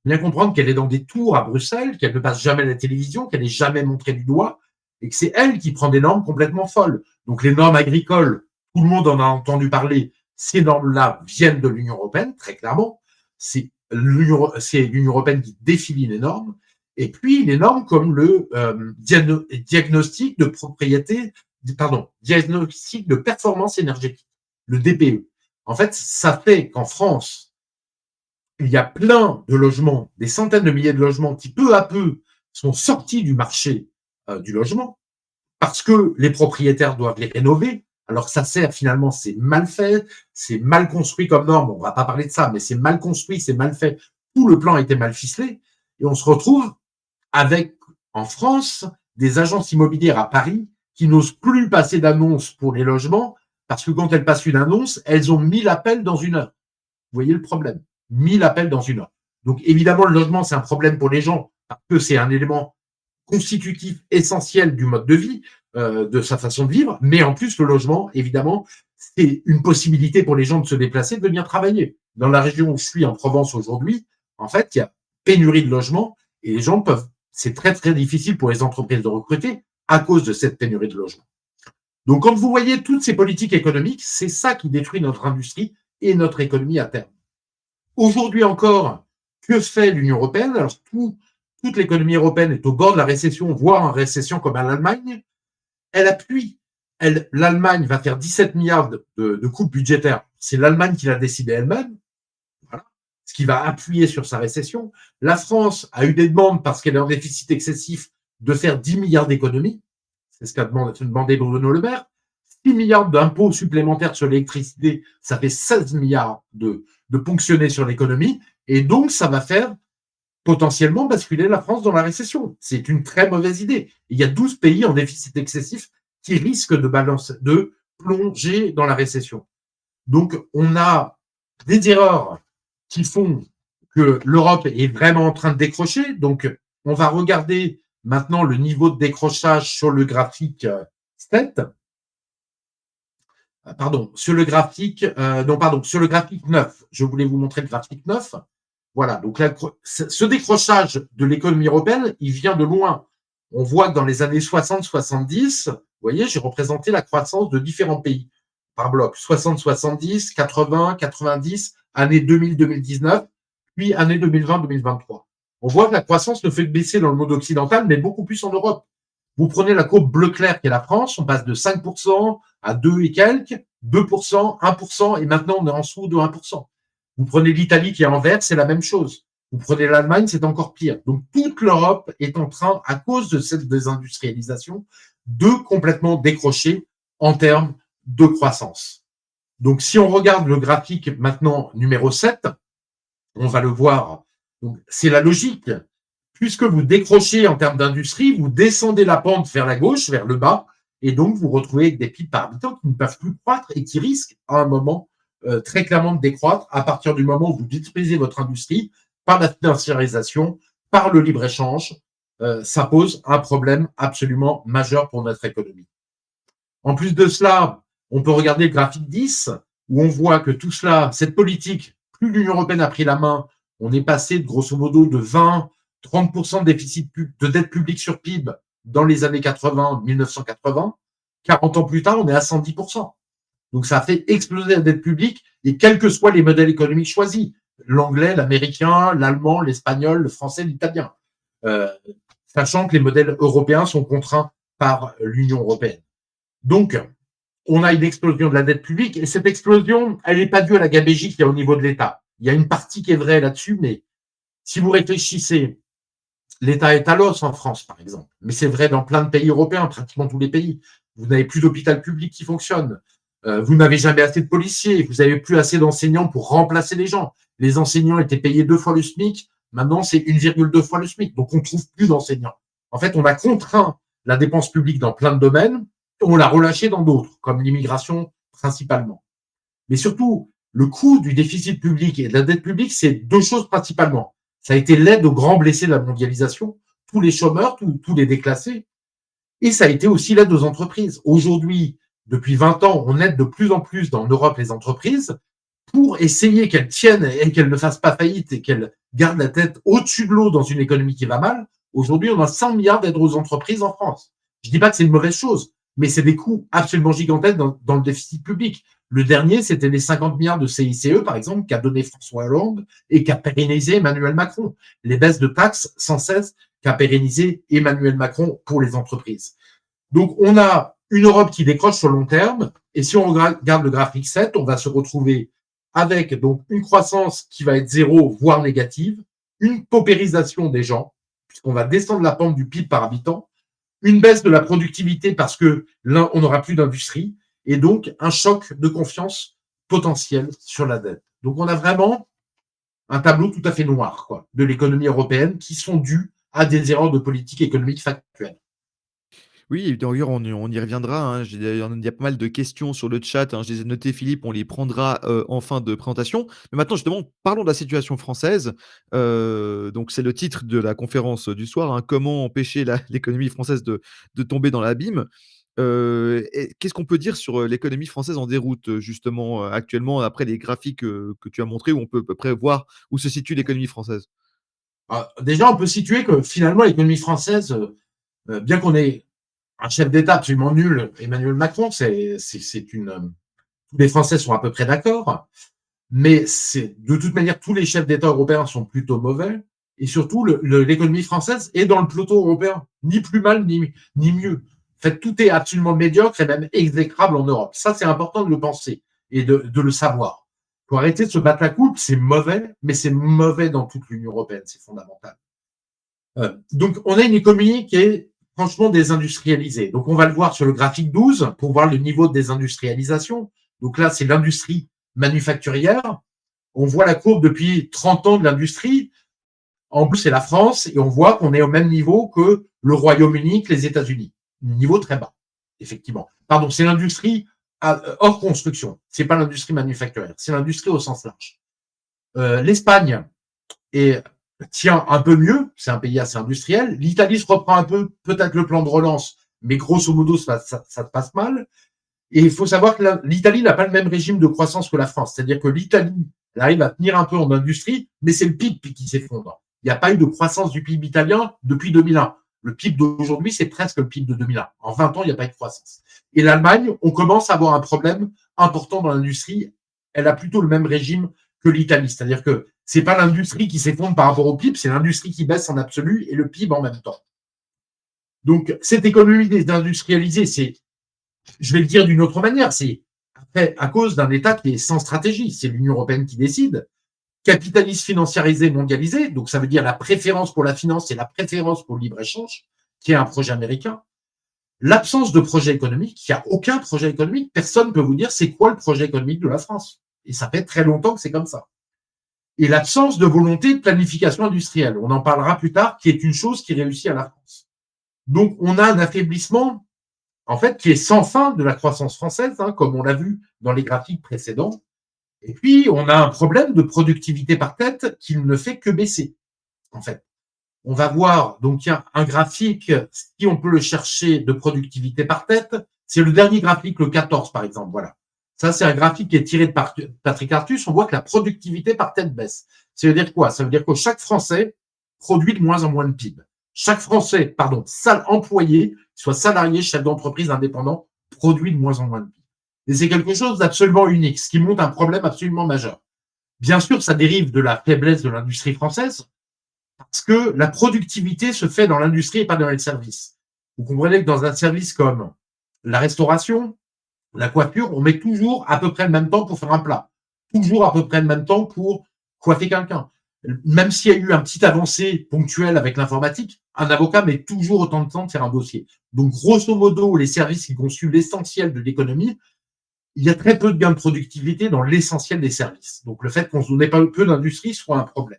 Bien comprendre qu'elle est dans des tours à Bruxelles, qu'elle ne passe jamais à la télévision, qu'elle n'est jamais montrée du doigt, et que c'est elle qui prend des normes complètement folles. Donc les normes agricoles, tout le monde en a entendu parler, ces normes-là viennent de l'Union européenne, très clairement. C'est c'est l'Union européenne qui définit les normes, et puis les normes comme le diagnostic de propriété, diagnostic de performance énergétique, le DPE. En fait, ça fait qu'en France, il y a plein de logements, des centaines de milliers de logements qui peu à peu sont sortis du marché du logement parce que les propriétaires doivent les rénover. Alors que ça sert finalement, c'est mal fait, c'est mal construit comme norme. On va pas parler de ça, mais c'est mal construit, c'est mal fait. Tout le plan a été mal ficelé et on se retrouve avec en France des agences immobilières à Paris qui n'osent plus passer d'annonces pour les logements parce que quand elles passent une annonce, elles ont 1000 appels dans une heure. Vous voyez le problème, 1000 appels dans une heure. Donc évidemment, le logement, c'est un problème pour les gens parce que c'est un élément constitutif essentiel du mode de vie, de sa façon de vivre, mais en plus, le logement, évidemment, c'est une possibilité pour les gens de se déplacer, de venir travailler. Dans la région où je suis, en Provence aujourd'hui, en fait, il y a pénurie de logements et les gens peuvent, c'est très, très difficile pour les entreprises de recruter à cause de cette pénurie de logements. Donc, quand vous voyez toutes ces politiques économiques, c'est ça qui détruit notre industrie et notre économie à terme. Aujourd'hui encore, que fait l'Union européenne? Alors, toute l'économie européenne est au bord de la récession, voire en récession comme à l'Allemagne. Elle appuie. L'Allemagne va faire 17 milliards de coupes budgétaires. C'est l'Allemagne qui l'a décidé elle-même. Voilà. Ce qui va appuyer sur sa récession. La France a eu des demandes parce qu'elle est en déficit excessif de faire 10 milliards d'économies. C'est ce qu'a demandé Bruno Le Maire. 6 milliards d'impôts supplémentaires sur l'électricité, ça fait 16 milliards de ponctionnés sur l'économie. Et donc, ça va faire potentiellement basculer la France dans la récession. C'est une très mauvaise idée. Il y a 12 pays en déficit excessif qui risquent de plonger dans la récession. Donc, on a des erreurs qui font que l'Europe est vraiment en train de décrocher. Donc, on va regarder maintenant le niveau de décrochage sur le graphique 7. Sur le graphique, sur le graphique 9. Je voulais vous montrer le graphique 9. Voilà, donc là, ce décrochage de l'économie européenne, il vient de loin. On voit que dans les années 60-70, vous voyez, j'ai représenté la croissance de différents pays par bloc. 60-70, 80, 90, année 2000-2019, puis année 2020-2023. On voit que la croissance ne fait que baisser dans le monde occidental, mais beaucoup plus en Europe. Vous prenez la courbe bleu clair qui est la France, on passe de 5% à 2 et quelques, 2%, 1%, et maintenant on est en dessous de 1%. Vous prenez l'Italie qui est en vert, c'est la même chose. Vous prenez l'Allemagne, c'est encore pire. Donc toute l'Europe est en train, à cause de cette désindustrialisation, de complètement décrocher en termes de croissance. Donc si on regarde le graphique maintenant numéro 7, on va le voir. Donc c'est la logique. Puisque vous décrochez en termes d'industrie, vous descendez la pente vers la gauche, vers le bas, et donc vous retrouvez avec des PIB par habitant qui ne peuvent plus croître et qui risquent à un moment très clairement de décroître à partir du moment où vous détruisez votre industrie par la financiarisation, par le libre-échange. Ça pose un problème absolument majeur pour notre économie. En plus de cela, on peut regarder le graphique 10, où on voit que tout cela, cette politique, plus l'Union européenne a pris la main, on est passé de grosso modo de 20-30% de déficit de dette publique sur PIB dans les années 80, 1980. 40 ans plus tard, on est à 110%. Donc, ça a fait exploser la dette publique et quels que soient les modèles économiques choisis, l'anglais, l'américain, l'allemand, l'espagnol, le français, l'italien, sachant que les modèles européens sont contraints par l'Union européenne. Donc, on a une explosion de la dette publique et cette explosion, elle n'est pas due à la gabegie qu'il y a au niveau de l'État. Il y a une partie qui est vraie là-dessus, mais si vous réfléchissez, l'État est à l'os en France, par exemple, mais c'est vrai dans plein de pays européens, pratiquement tous les pays. Vous n'avez plus d'hôpital public qui fonctionne. Vous n'avez jamais assez de policiers. Vous n'avez plus assez d'enseignants pour remplacer les gens. Les enseignants étaient payés 2 fois le SMIC. Maintenant, c'est 1,2 fois le SMIC. Donc, on ne trouve plus d'enseignants. En fait, on a contraint la dépense publique dans plein de domaines. On l'a relâché dans d'autres, comme l'immigration principalement. Mais surtout, le coût du déficit public et de la dette publique, c'est 2 choses principalement. Ça a été l'aide aux grands blessés de la mondialisation, tous les chômeurs, tous les déclassés. Et ça a été aussi l'aide aux entreprises. Aujourd'hui, depuis 20 ans, on aide de plus en plus dans l'Europe les entreprises pour essayer qu'elles tiennent et qu'elles ne fassent pas faillite et qu'elles gardent la tête au-dessus de l'eau dans une économie qui va mal. Aujourd'hui, on a 100 milliards d'aides aux entreprises en France. Je dis pas que c'est une mauvaise chose, mais c'est des coûts absolument gigantesques dans le déficit public. Le dernier, c'était les 50 milliards de CICE, par exemple, qu'a donné François Hollande et qu'a pérennisé Emmanuel Macron. Les baisses de taxes sans cesse qu'a pérennisé Emmanuel Macron pour les entreprises. Donc, on a une Europe qui décroche sur le long terme. Et si on regarde le graphique 7, on va se retrouver avec donc une croissance qui va être zéro, voire négative, une paupérisation des gens, puisqu'on va descendre la pente du PIB par habitant, une baisse de la productivité parce que là, on n'aura plus d'industrie, et donc un choc de confiance potentiel sur la dette. Donc, on a vraiment un tableau tout à fait noir, quoi, de l'économie européenne qui sont dus à des erreurs de politique économique factuelle. Oui, d'ailleurs, on y reviendra, hein. Il y a pas mal de questions sur le chat, hein. Je les ai notées, Philippe, on les prendra, en fin de présentation. Mais maintenant, justement, parlons de la situation française. Donc c'est le titre de la conférence, du soir, hein: «Comment empêcher la l'économie française de tomber dans l'abîme?» Et qu'est-ce qu'on peut dire sur, l'économie française en déroute, justement, actuellement, après les graphiques, que tu as montrés, où on peut à peu près voir où se situe l'économie française? Déjà, on peut situer que finalement, l'économie française, bien qu'on ait un chef d'État absolument nul, Emmanuel Macron, c'est une. Tous les Français sont à peu près d'accord, mais c'est de toute manière, tous les chefs d'État européens sont plutôt mauvais, et surtout, l'économie française est dans le peloton européen, ni plus mal ni mieux. En fait, tout est absolument médiocre et même exécrable en Europe. Ça, c'est important de le penser et de le savoir. Pour arrêter de se battre la coupe, c'est mauvais, mais c'est mauvais dans toute l'Union européenne, c'est fondamental. Donc, on a une économie qui est franchement désindustrialisée. Donc, on va le voir sur le graphique 12 pour voir le niveau de désindustrialisation. Donc là, c'est l'industrie manufacturière. On voit la courbe depuis 30 ans de l'industrie. En plus, c'est la France et on voit qu'on est au même niveau que le Royaume-Uni, que les États-Unis. Niveau très bas, effectivement. Pardon, c'est l'industrie hors construction. C'est pas l'industrie manufacturière, c'est l'industrie au sens large. L'Espagne est tient un peu mieux, c'est un pays assez industriel. L'Italie se reprend un peu, peut-être le plan de relance, mais grosso modo, ça se passe mal. Et il faut savoir que l'Italie n'a pas le même régime de croissance que la France. C'est-à-dire que l'Italie, elle arrive à tenir un peu en industrie, mais c'est le PIB qui s'effondre. Il n'y a pas eu de croissance du PIB italien depuis 2001. Le PIB d'aujourd'hui, c'est presque le PIB de 2001. En 20 ans, il n'y a pas eu de croissance. Et l'Allemagne, on commence à avoir un problème important dans l'industrie. Elle a plutôt le même régime que l'Italie. C'est-à-dire que c'est pas l'industrie qui s'effondre par rapport au PIB, c'est l'industrie qui baisse en absolu et le PIB en même temps. Donc, cette économie désindustrialisée, c'est, je vais le dire d'une autre manière, c'est après, à cause d'un État qui est sans stratégie. C'est l'Union européenne qui décide. Capitaliste financiarisé, mondialisé, donc ça veut dire la préférence pour la finance et la préférence pour le libre-échange, qui est un projet américain. L'absence de projet économique, il n'y a aucun projet économique, personne ne peut vous dire c'est quoi le projet économique de la France. Et ça fait très longtemps que c'est comme ça. Et l'absence de volonté de planification industrielle, on en parlera plus tard, qui est une chose qui réussit à la France. Donc on a un affaiblissement, en fait, qui est sans fin de la croissance française, hein, comme on l'a vu dans les graphiques précédents. Et puis, on a un problème de productivité par tête qui ne fait que baisser, en fait. On va voir, donc, il y a un graphique, si on peut le chercher, de productivité par tête. C'est le dernier graphique, le 14, par exemple. Voilà. Ça, c'est un graphique qui est tiré de Patrick Artus. On voit que la productivité par tête baisse. Ça veut dire quoi? Ça veut dire que chaque Français produit de moins en moins de PIB. Chaque Français, pardon, employé, soit salarié, chef d'entreprise, indépendant, produit de moins en moins de PIB. Et c'est quelque chose d'absolument unique, ce qui montre un problème absolument majeur. Bien sûr, ça dérive de la faiblesse de l'industrie française, parce que la productivité se fait dans l'industrie et pas dans les services. Vous comprenez que dans un service comme la restauration, la coiffure, on met toujours à peu près le même temps pour faire un plat, toujours à peu près le même temps pour coiffer quelqu'un. Même s'il y a eu un petit avancée ponctuelle avec l'informatique, un avocat met toujours autant de temps de faire un dossier. Donc, grosso modo, les services qui constituent l'essentiel de l'économie, il y a très peu de gains de productivité dans l'essentiel des services. Donc, le fait qu'on n'ait pas peu d'industrie soit un problème.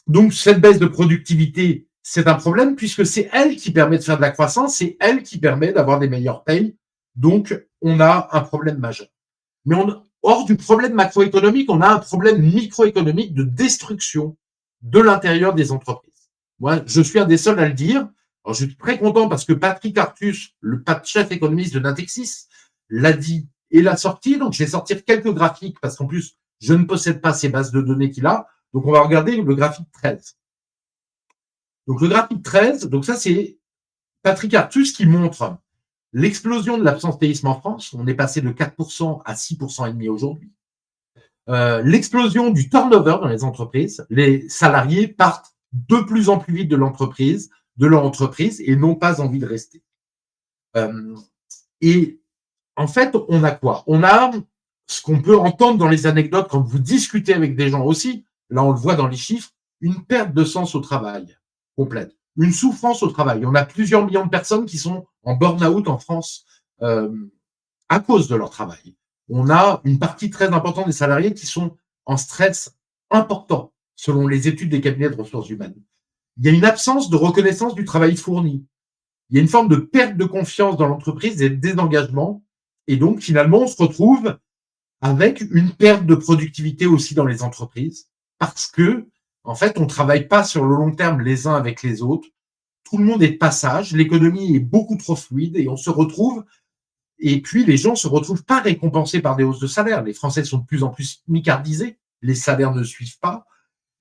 Donc, cette baisse de productivité, c'est un problème puisque c'est elle qui permet de faire de la croissance, c'est elle qui permet d'avoir des meilleures payes. Donc, on a un problème majeur. Mais hors du problème macroéconomique, on a un problème microéconomique de destruction de l'intérieur des entreprises. Moi, je suis un des seuls à le dire. Alors, je suis très content parce que Patrick Artus, le chef économiste de Natixis, l'a dit et l'a sorti. Donc, je vais sortir quelques graphiques parce qu'en plus, je ne possède pas ces bases de données qu'il a. Donc, on va regarder le graphique 13. Donc, le graphique 13, donc ça, c'est Patrick Artus qui montre l'explosion de l'absentéisme en France, on est passé de 4% à 6,5% aujourd'hui. L'explosion du turnover dans les entreprises, les salariés partent de plus en plus vite de leur entreprise et n'ont pas envie de rester. Et en fait, on a quoi? On a ce qu'on peut entendre dans les anecdotes quand vous discutez avec des gens aussi, là on le voit dans les chiffres, une perte de sens au travail complète, une souffrance au travail. On a plusieurs millions de personnes qui sont en burn-out en France à cause de leur travail. On a une partie très importante des salariés qui sont en stress important, selon les études des cabinets de ressources humaines. Il y a une absence de reconnaissance du travail fourni. Il y a une forme de perte de confiance dans l'entreprise et de désengagement. Et donc, finalement, on se retrouve avec une perte de productivité aussi dans les entreprises parce que, en fait, on ne travaille pas sur le long terme les uns avec les autres. Tout le monde est de passage, l'économie est beaucoup trop fluide et on se retrouve. Et puis, les gens se retrouvent pas récompensés par des hausses de salaire. Les Français sont de plus en plus micardisés. Les salaires ne suivent pas.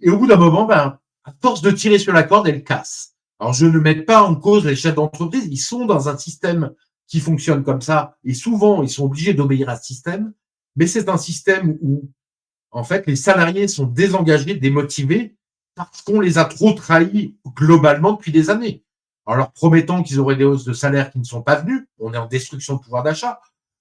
Et au bout d'un moment, à force de tirer sur la corde, elle casse. Alors, je ne mets pas en cause les chefs d'entreprise. Ils sont dans un système qui fonctionne comme ça. Et souvent, ils sont obligés d'obéir à ce système. Mais c'est un système où, en fait, les salariés sont désengagés, démotivés, parce qu'on les a trop trahis globalement depuis des années. En leur promettant qu'ils auraient des hausses de salaire qui ne sont pas venues, on est en destruction de pouvoir d'achat.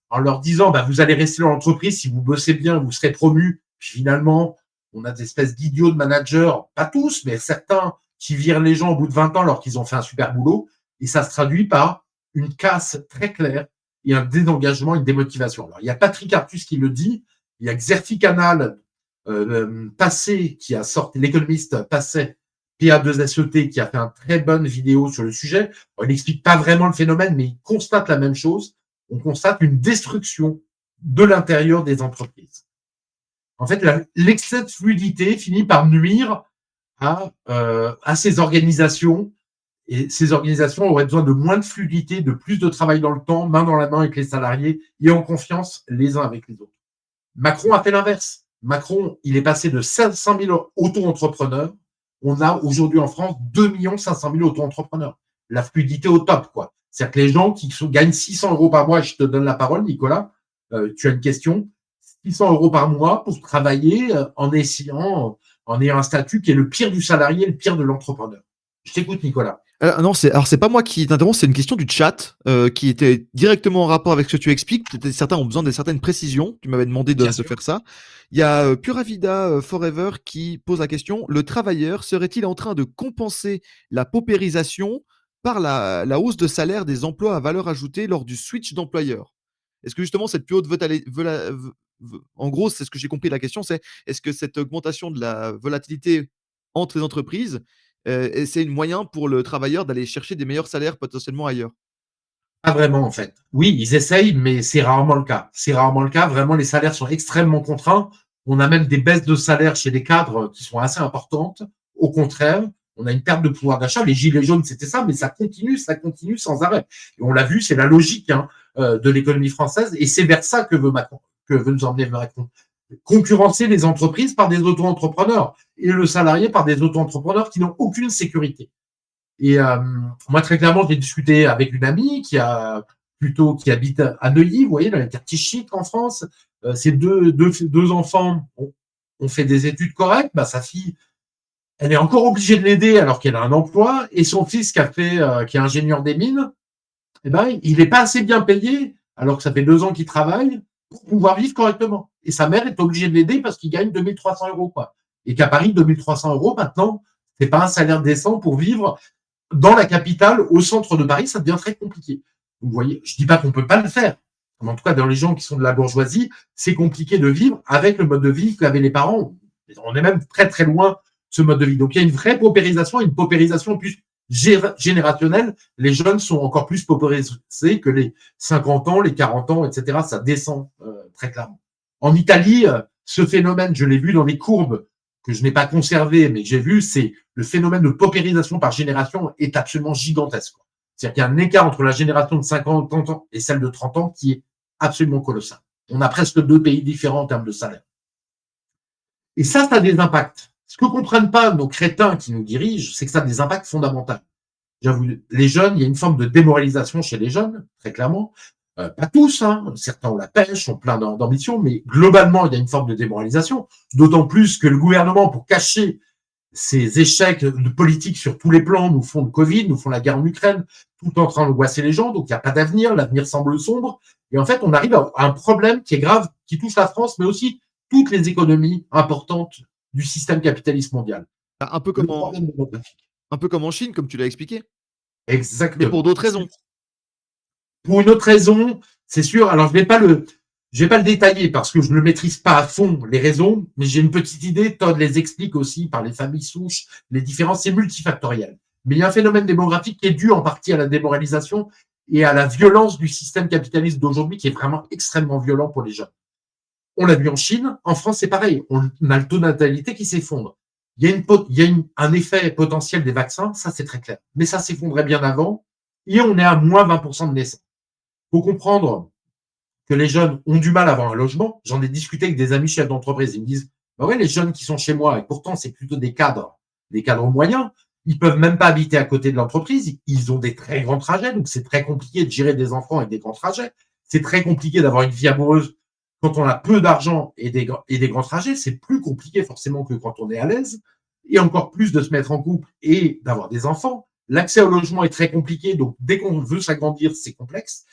En leur disant, vous allez rester dans l'entreprise, si vous bossez bien, vous serez promu. Puis finalement, on a des espèces d'idiots de managers, pas tous, mais certains qui virent les gens au bout de 20 ans alors qu'ils ont fait un super boulot. Et ça se traduit par une casse très claire et un désengagement, une démotivation. Alors, il y a Patrick Artus qui le dit, il y a Xerfi Canal, Passé, qui a sorti, l'économiste Passé, PA2SET, qui a fait une très bonne vidéo sur le sujet. Bon, il n'explique pas vraiment le phénomène, mais il constate la même chose. On constate une destruction de l'intérieur des entreprises. En fait, l'excès de fluidité finit par nuire à ces organisations. Et ces organisations auraient besoin de moins de fluidité, de plus de travail dans le temps, main dans la main avec les salariés et en confiance les uns avec les autres. Macron a fait l'inverse. Macron, il est passé de 500 000 auto-entrepreneurs. On a aujourd'hui en France 2 500 000 auto-entrepreneurs. La fluidité au top, quoi. C'est-à-dire que les gens qui gagnent 600 euros par mois, je te donne la parole, Nicolas, tu as une question, 600 euros par mois pour travailler en ayant un statut qui est le pire du salarié, le pire de l'entrepreneur. Je t'écoute, Nicolas. Non, c'est pas moi qui t'interromps, c'est une question du chat qui était directement en rapport avec ce que tu expliques. Certains ont besoin de certaines précisions. Tu m'avais demandé de faire ça. Il y a Puravida Forever qui pose la question: le travailleur serait-il en train de compenser la paupérisation par la hausse de salaire des emplois à valeur ajoutée lors du switch d'employeur? Est-ce que justement cette plus haute en gros, c'est ce que j'ai compris de la question, c'est est-ce que cette augmentation de la volatilité entre les entreprises, et c'est un moyen pour le travailleur d'aller chercher des meilleurs salaires potentiellement ailleurs? Pas vraiment, en fait. Oui, ils essayent, mais c'est rarement le cas. C'est rarement le cas. Vraiment, les salaires sont extrêmement contraints. On a même des baisses de salaire chez les cadres qui sont assez importantes. Au contraire, on a une perte de pouvoir d'achat. Les gilets jaunes, c'était ça, mais ça continue sans arrêt. Et on l'a vu, c'est la logique de l'économie française, et c'est vers ça que veut nous emmener Macron. Concurrencer les entreprises par des auto-entrepreneurs et le salarié par des auto-entrepreneurs qui n'ont aucune sécurité. Et moi, très clairement, j'ai discuté avec une amie qui habite à Neuilly, vous voyez, dans les quartiers chics en France. Ses deux enfants ont fait des études correctes. Sa fille, elle est encore obligée de l'aider alors qu'elle a un emploi. Et son fils qui est ingénieur des mines, il n'est pas assez bien payé alors que ça fait 2 ans qu'il travaille pour pouvoir vivre correctement. Et sa mère est obligée de l'aider parce qu'il gagne 2 300 euros, quoi. Et qu'à Paris, 2 300 euros, maintenant, c'est pas un salaire décent pour vivre dans la capitale, au centre de Paris, ça devient très compliqué. Vous voyez, je dis pas qu'on peut pas le faire. Mais en tout cas, dans les gens qui sont de la bourgeoisie, c'est compliqué de vivre avec le mode de vie qu'avaient les parents. On est même très, très loin de ce mode de vie. Donc, il y a une vraie paupérisation, une paupérisation plus générationnelle. Les jeunes sont encore plus paupérisés que les 50 ans, les 40 ans, etc. Ça descend très clairement. En Italie, ce phénomène, je l'ai vu dans les courbes que je n'ai pas conservé, mais que j'ai vu, c'est le phénomène de paupérisation par génération est absolument gigantesque. C'est-à-dire qu'il y a un écart entre la génération de 50 ans et celle de 30 ans qui est absolument colossal. On a presque 2 pays différents en termes de salaire. Et ça a des impacts. Ce que comprennent pas nos crétins qui nous dirigent, c'est que ça a des impacts fondamentaux. J'avoue, les jeunes, il y a une forme de démoralisation chez les jeunes, très clairement. Pas tous, hein. Certains ont la pêche, ont plein d'ambitions, mais globalement, il y a une forme de démoralisation. D'autant plus que le gouvernement, pour cacher ces échecs de politique sur tous les plans, nous font le Covid, nous font la guerre en Ukraine, tout en train d'angoisser les gens, donc il n'y a pas d'avenir, l'avenir semble sombre. Et en fait, on arrive à un problème qui est grave, qui touche la France, mais aussi toutes les économies importantes du système capitaliste mondial. Un peu Le comme problème démographique. un peu comme en Chine, comme tu l'as expliqué, mais pour Exactement. d'autres raisons. Pour une autre raison, c'est sûr. Alors, je vais pas le détailler parce que je ne maîtrise pas à fond les raisons, mais j'ai une petite idée. Todd les explique aussi par les familles souches, les différences, c'est multifactoriel. Mais il y a un phénomène démographique qui est dû en partie à la démoralisation et à la violence du système capitaliste d'aujourd'hui qui est vraiment extrêmement violent pour les jeunes. On l'a vu en Chine, en France, c'est pareil. On a le taux de natalité qui s'effondre. Il y a un effet potentiel des vaccins, ça c'est très clair. Mais ça s'effondrait bien avant et on est à moins 20% de naissance. Il faut comprendre que les jeunes ont du mal à avoir un logement. J'en ai discuté avec des amis chefs d'entreprise. Ils me disent, bah ouais, les jeunes qui sont chez moi, et pourtant c'est plutôt des cadres moyens, ils peuvent même pas habiter à côté de l'entreprise. Ils ont des très grands trajets, donc c'est très compliqué de gérer des enfants avec des grands trajets. C'est très compliqué d'avoir une vie amoureuse quand on a peu d'argent et des grands trajets. C'est plus compliqué forcément que quand on est à l'aise, et encore plus de se mettre en couple et d'avoir des enfants. L'accès au logement est très compliqué, donc dès qu'on veut s'agrandir, c'est complexe.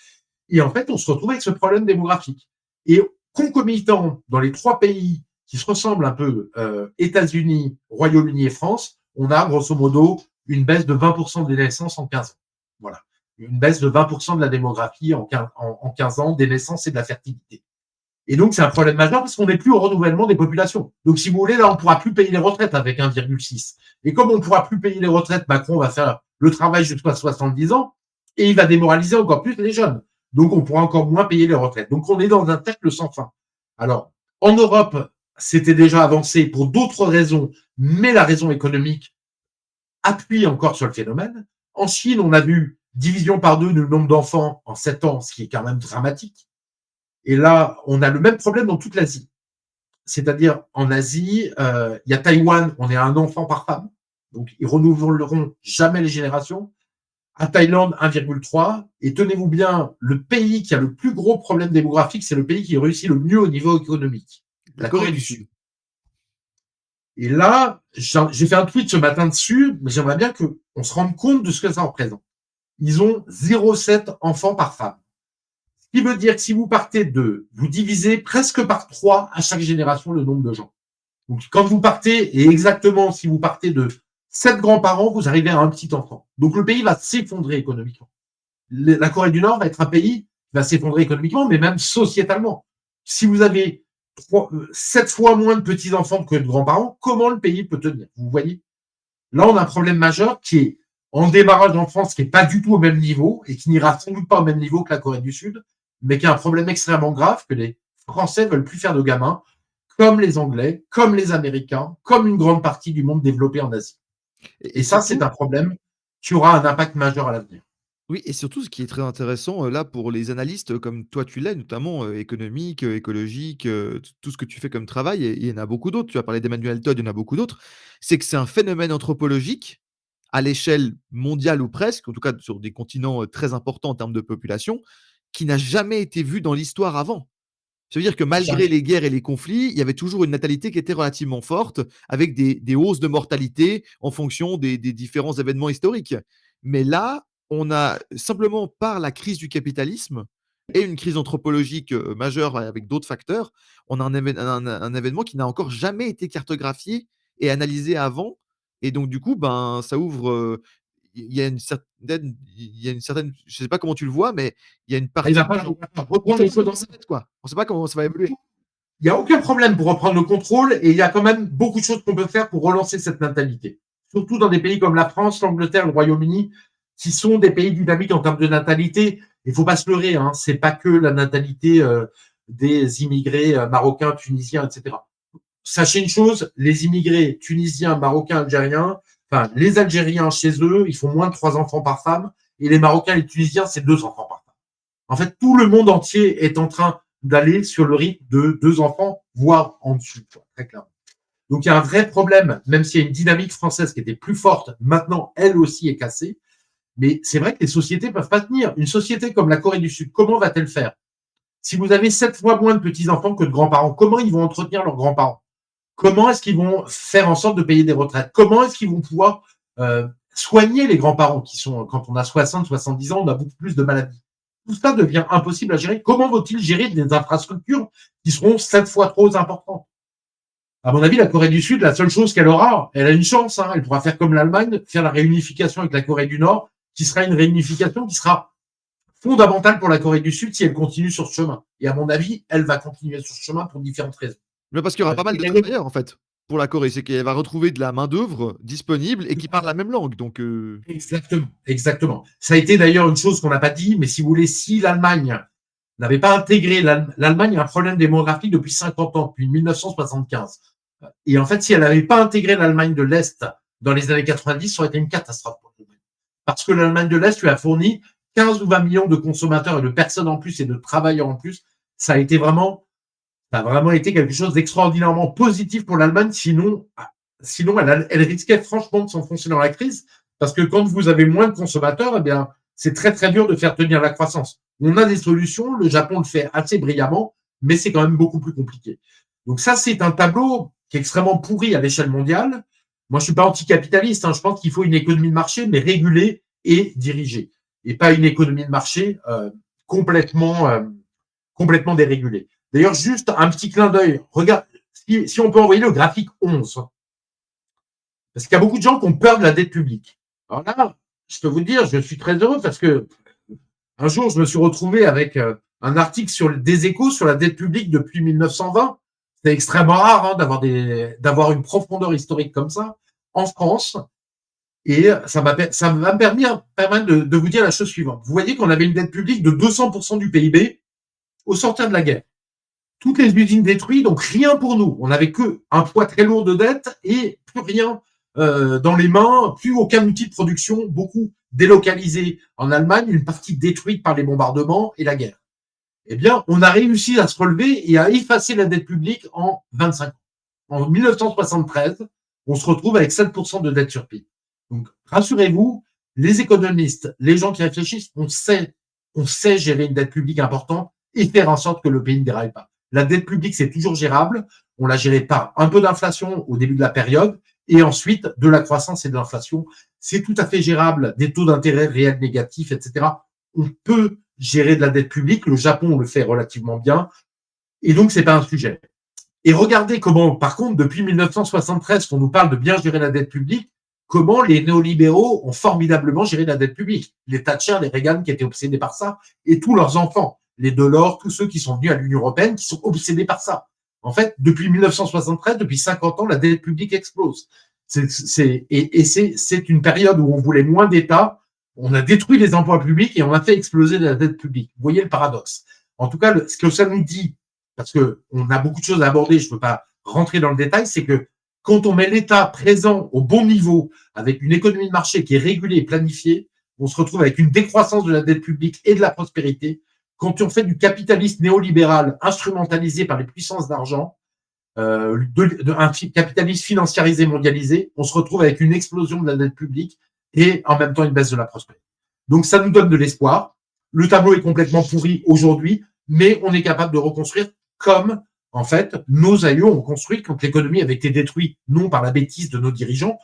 Et en fait, on se retrouve avec ce problème démographique. Et concomitant dans les trois pays qui se ressemblent un peu, États-Unis, Royaume-Uni et France, on a grosso modo une baisse de 20% des naissances en 15 ans. Voilà. Une baisse de 20% de la démographie en 15 ans, des naissances et de la fertilité. Et donc, c'est un problème majeur parce qu'on n'est plus au renouvellement des populations. Donc, si vous voulez, là, on ne pourra plus payer les retraites avec 1,6. Et comme on ne pourra plus payer les retraites, Macron va faire le travail jusqu'à 70 ans et il va démoraliser encore plus les jeunes. Donc, on pourra encore moins payer les retraites. Donc, on est dans un cercle sans fin. Alors, en Europe, c'était déjà avancé pour d'autres raisons, mais la raison économique appuie encore sur le phénomène. En Chine, on a vu division par 2 du nombre d'enfants en 7 ans, ce qui est quand même dramatique. Et là, on a le même problème dans toute l'Asie. C'est-à-dire, en Asie, il y a Taïwan, on est à un enfant par femme. Donc, ils renouvelleront jamais les générations. À Thaïlande, 1,3. Et tenez-vous bien, le pays qui a le plus gros problème démographique, c'est le pays qui réussit le mieux au niveau économique, La la Corée Corée du du Sud. Sud. Et là, j'ai fait un tweet ce matin dessus, mais j'aimerais bien qu'on se rende compte de ce que ça représente. Ils ont 0,7 enfants par femme. Ce qui veut dire que si vous partez de, vous divisez presque par 3 à chaque génération le nombre de gens. Donc, quand vous partez, et exactement si vous partez de 7 grands-parents, vous arrivez à un petit enfant. Donc, le pays va s'effondrer économiquement. La Corée du Nord va être un pays qui va s'effondrer économiquement, mais même sociétalement. Si vous avez 7 fois moins de petits-enfants que de grands-parents, comment le pays peut tenir? Vous voyez? Là, on a un problème majeur qui est en démarrage en France, qui n'est pas du tout au même niveau et qui n'ira sans doute pas au même niveau que la Corée du Sud, mais qui est un problème extrêmement grave que les Français veulent plus faire de gamins, comme les Anglais, comme les Américains, comme une grande partie du monde développé en Asie. Et Et ça, c'est surtout, un problème qui aura un impact majeur à l'avenir. oui, et surtout, ce qui est très intéressant, là, pour les analystes comme toi tu l'es, notamment, économiques, écologiques, tout ce que tu fais comme travail, et il y en a beaucoup d'autres. Tu as parlé d'Emmanuel Todd, il y en a beaucoup d'autres. C'est que c'est un phénomène anthropologique à l'échelle mondiale ou presque, en tout cas sur des continents, très importants en termes de population, qui n'a jamais été vu dans l'histoire avant. Ça veut dire que malgré les guerres et les conflits, il y avait toujours une natalité qui était relativement forte, avec des hausses de mortalité en fonction des différents événements historiques. Mais là, on a simplement par la crise du capitalisme et une crise anthropologique, majeure avec d'autres facteurs, on a un événement qui n'a encore jamais été cartographié et analysé avant, et donc du coup, ben, ça ouvre, il y a une certaine, je sais pas comment tu le vois, mais il y a une Il partie va pas qui reprendre les choses dans sa tête, quoi. On sait pas comment ça va évoluer. Il n'y a aucun problème pour reprendre le contrôle et il y a quand même beaucoup de choses qu'on peut faire pour relancer cette natalité. Surtout dans des pays comme la France, l'Angleterre, le Royaume-Uni, qui sont des pays dynamiques en termes de natalité. Il ne faut pas se leurrer, hein, c'est pas que la natalité des immigrés marocains, tunisiens, etc. Sachez une chose, les immigrés tunisiens, marocains, algériens, enfin les Algériens chez eux, ils font moins de 3 enfants par femme et les Marocains et les Tunisiens, c'est 2 enfants par femme. En fait, tout le monde entier est en train d'aller sur le rythme de 2 enfants, voire en dessous, très clairement. Donc il y a un vrai problème, même s'il y a une dynamique française qui était plus forte, maintenant elle aussi est cassée. Mais c'est vrai que les sociétés peuvent pas tenir. Une société comme la Corée du Sud, comment va-t-elle faire? Si vous avez 7 fois moins de petits-enfants que de grands-parents, comment ils vont entretenir leurs grands-parents? Comment est-ce qu'ils vont faire en sorte de payer des retraites? Comment est-ce qu'ils vont pouvoir soigner les grands-parents qui sont, quand on a 60, 70 ans, on a beaucoup plus de maladies. Tout ça devient impossible à gérer. Comment vont-ils gérer des infrastructures qui seront 7 fois trop importantes? À mon avis, la Corée du Sud, la seule chose qu'elle aura, elle a une chance, hein, elle pourra faire comme l'Allemagne, faire la réunification avec la Corée du Nord, qui sera une réunification qui sera fondamentale pour la Corée du Sud si elle continue sur ce chemin. Et à mon avis, elle va continuer sur ce chemin pour différentes raisons. Mais parce qu'il y aura pas mal de travailleurs, en fait, pour la Corée. C'est qu'elle va retrouver de la main-d'œuvre disponible et qui parle la même langue, donc Exactement, exactement. Ça a été d'ailleurs une chose qu'on n'a pas dit, mais si vous voulez, si l'Allemagne n'avait pas intégré, l'Allemagne a un problème démographique depuis 50 ans, depuis 1975. Et en fait, si elle n'avait pas intégré l'Allemagne de l'Est dans les années 90, ça aurait été une catastrophe pour l'Allemagne. Parce que l'Allemagne de l'Est lui a fourni 15 ou 20 millions de consommateurs et de personnes en plus et de travailleurs en plus. Ça a vraiment été quelque chose d'extraordinairement positif pour l'Allemagne. Sinon elle risquait franchement de s'enfoncer dans la crise. Parce que quand vous avez moins de consommateurs, eh bien, c'est très, très dur de faire tenir la croissance. On a des solutions. Le Japon le fait assez brillamment, mais c'est quand même beaucoup plus compliqué. Donc ça, c'est un tableau qui est extrêmement pourri à l'échelle mondiale. Moi, je suis pas anticapitaliste. Je pense qu'il faut une économie de marché, mais régulée et dirigée. Et pas une économie de marché complètement dérégulée. D'ailleurs, juste un petit clin d'œil. Regarde, si on peut envoyer le graphique 11. Parce qu'il y a beaucoup de gens qui ont peur de la dette publique. Alors là, je peux vous dire, je suis très heureux parce que un jour, je me suis retrouvé avec un article sur des Échos sur la dette publique depuis 1920. C'est extrêmement rare d'avoir une profondeur historique comme ça en France. Et ça va me permettre de vous dire la chose suivante. Vous voyez qu'on avait une dette publique de 200% du PIB au sortir de la guerre. Toutes les usines détruites, donc rien pour nous. On n'avait que un poids très lourd de dette et plus rien dans les mains, plus aucun outil de production, beaucoup délocalisé en Allemagne, une partie détruite par les bombardements et la guerre. Eh bien, on a réussi à se relever et à effacer la dette publique en 25 ans. En 1973, on se retrouve avec 7% de dette sur PIB. Donc, rassurez-vous, les économistes, les gens qui réfléchissent, on sait gérer une dette publique importante et faire en sorte que le pays ne déraille pas. La dette publique, c'est toujours gérable. On l'a géré par un peu d'inflation au début de la période et ensuite de la croissance et de l'inflation. C'est tout à fait gérable, des taux d'intérêt réels négatifs, etc. On peut gérer de la dette publique. Le Japon le fait relativement bien. Et donc, c'est pas un sujet. Et regardez comment, par contre, depuis 1973, qu'on nous parle de bien gérer la dette publique, comment les néolibéraux ont formidablement géré la dette publique. Les Thatcher, les Reagan qui étaient obsédés par ça, et tous leurs enfants, les Delors, tous ceux qui sont venus à l'Union européenne, qui sont obsédés par ça. En fait, depuis 1973, depuis 50 ans, la dette publique explose. C'est une période où on voulait moins d'État, on a détruit les emplois publics et on a fait exploser la dette publique. Vous voyez le paradoxe. En tout cas, ce que ça nous dit, parce qu'on a beaucoup de choses à aborder, je ne peux pas rentrer dans le détail, c'est que quand on met l'État présent au bon niveau, avec une économie de marché qui est régulée et planifiée, on se retrouve avec une décroissance de la dette publique et de la prospérité. Quand on fait du capitalisme néolibéral instrumentalisé par les puissances d'argent, un capitalisme financiarisé, mondialisé, on se retrouve avec une explosion de la dette publique et en même temps une baisse de la prospérité. Donc ça nous donne de l'espoir. Le tableau est complètement pourri aujourd'hui, mais on est capable de reconstruire comme, en fait, nos aïeux ont construit quand l'économie avait été détruite, non par la bêtise de nos dirigeants,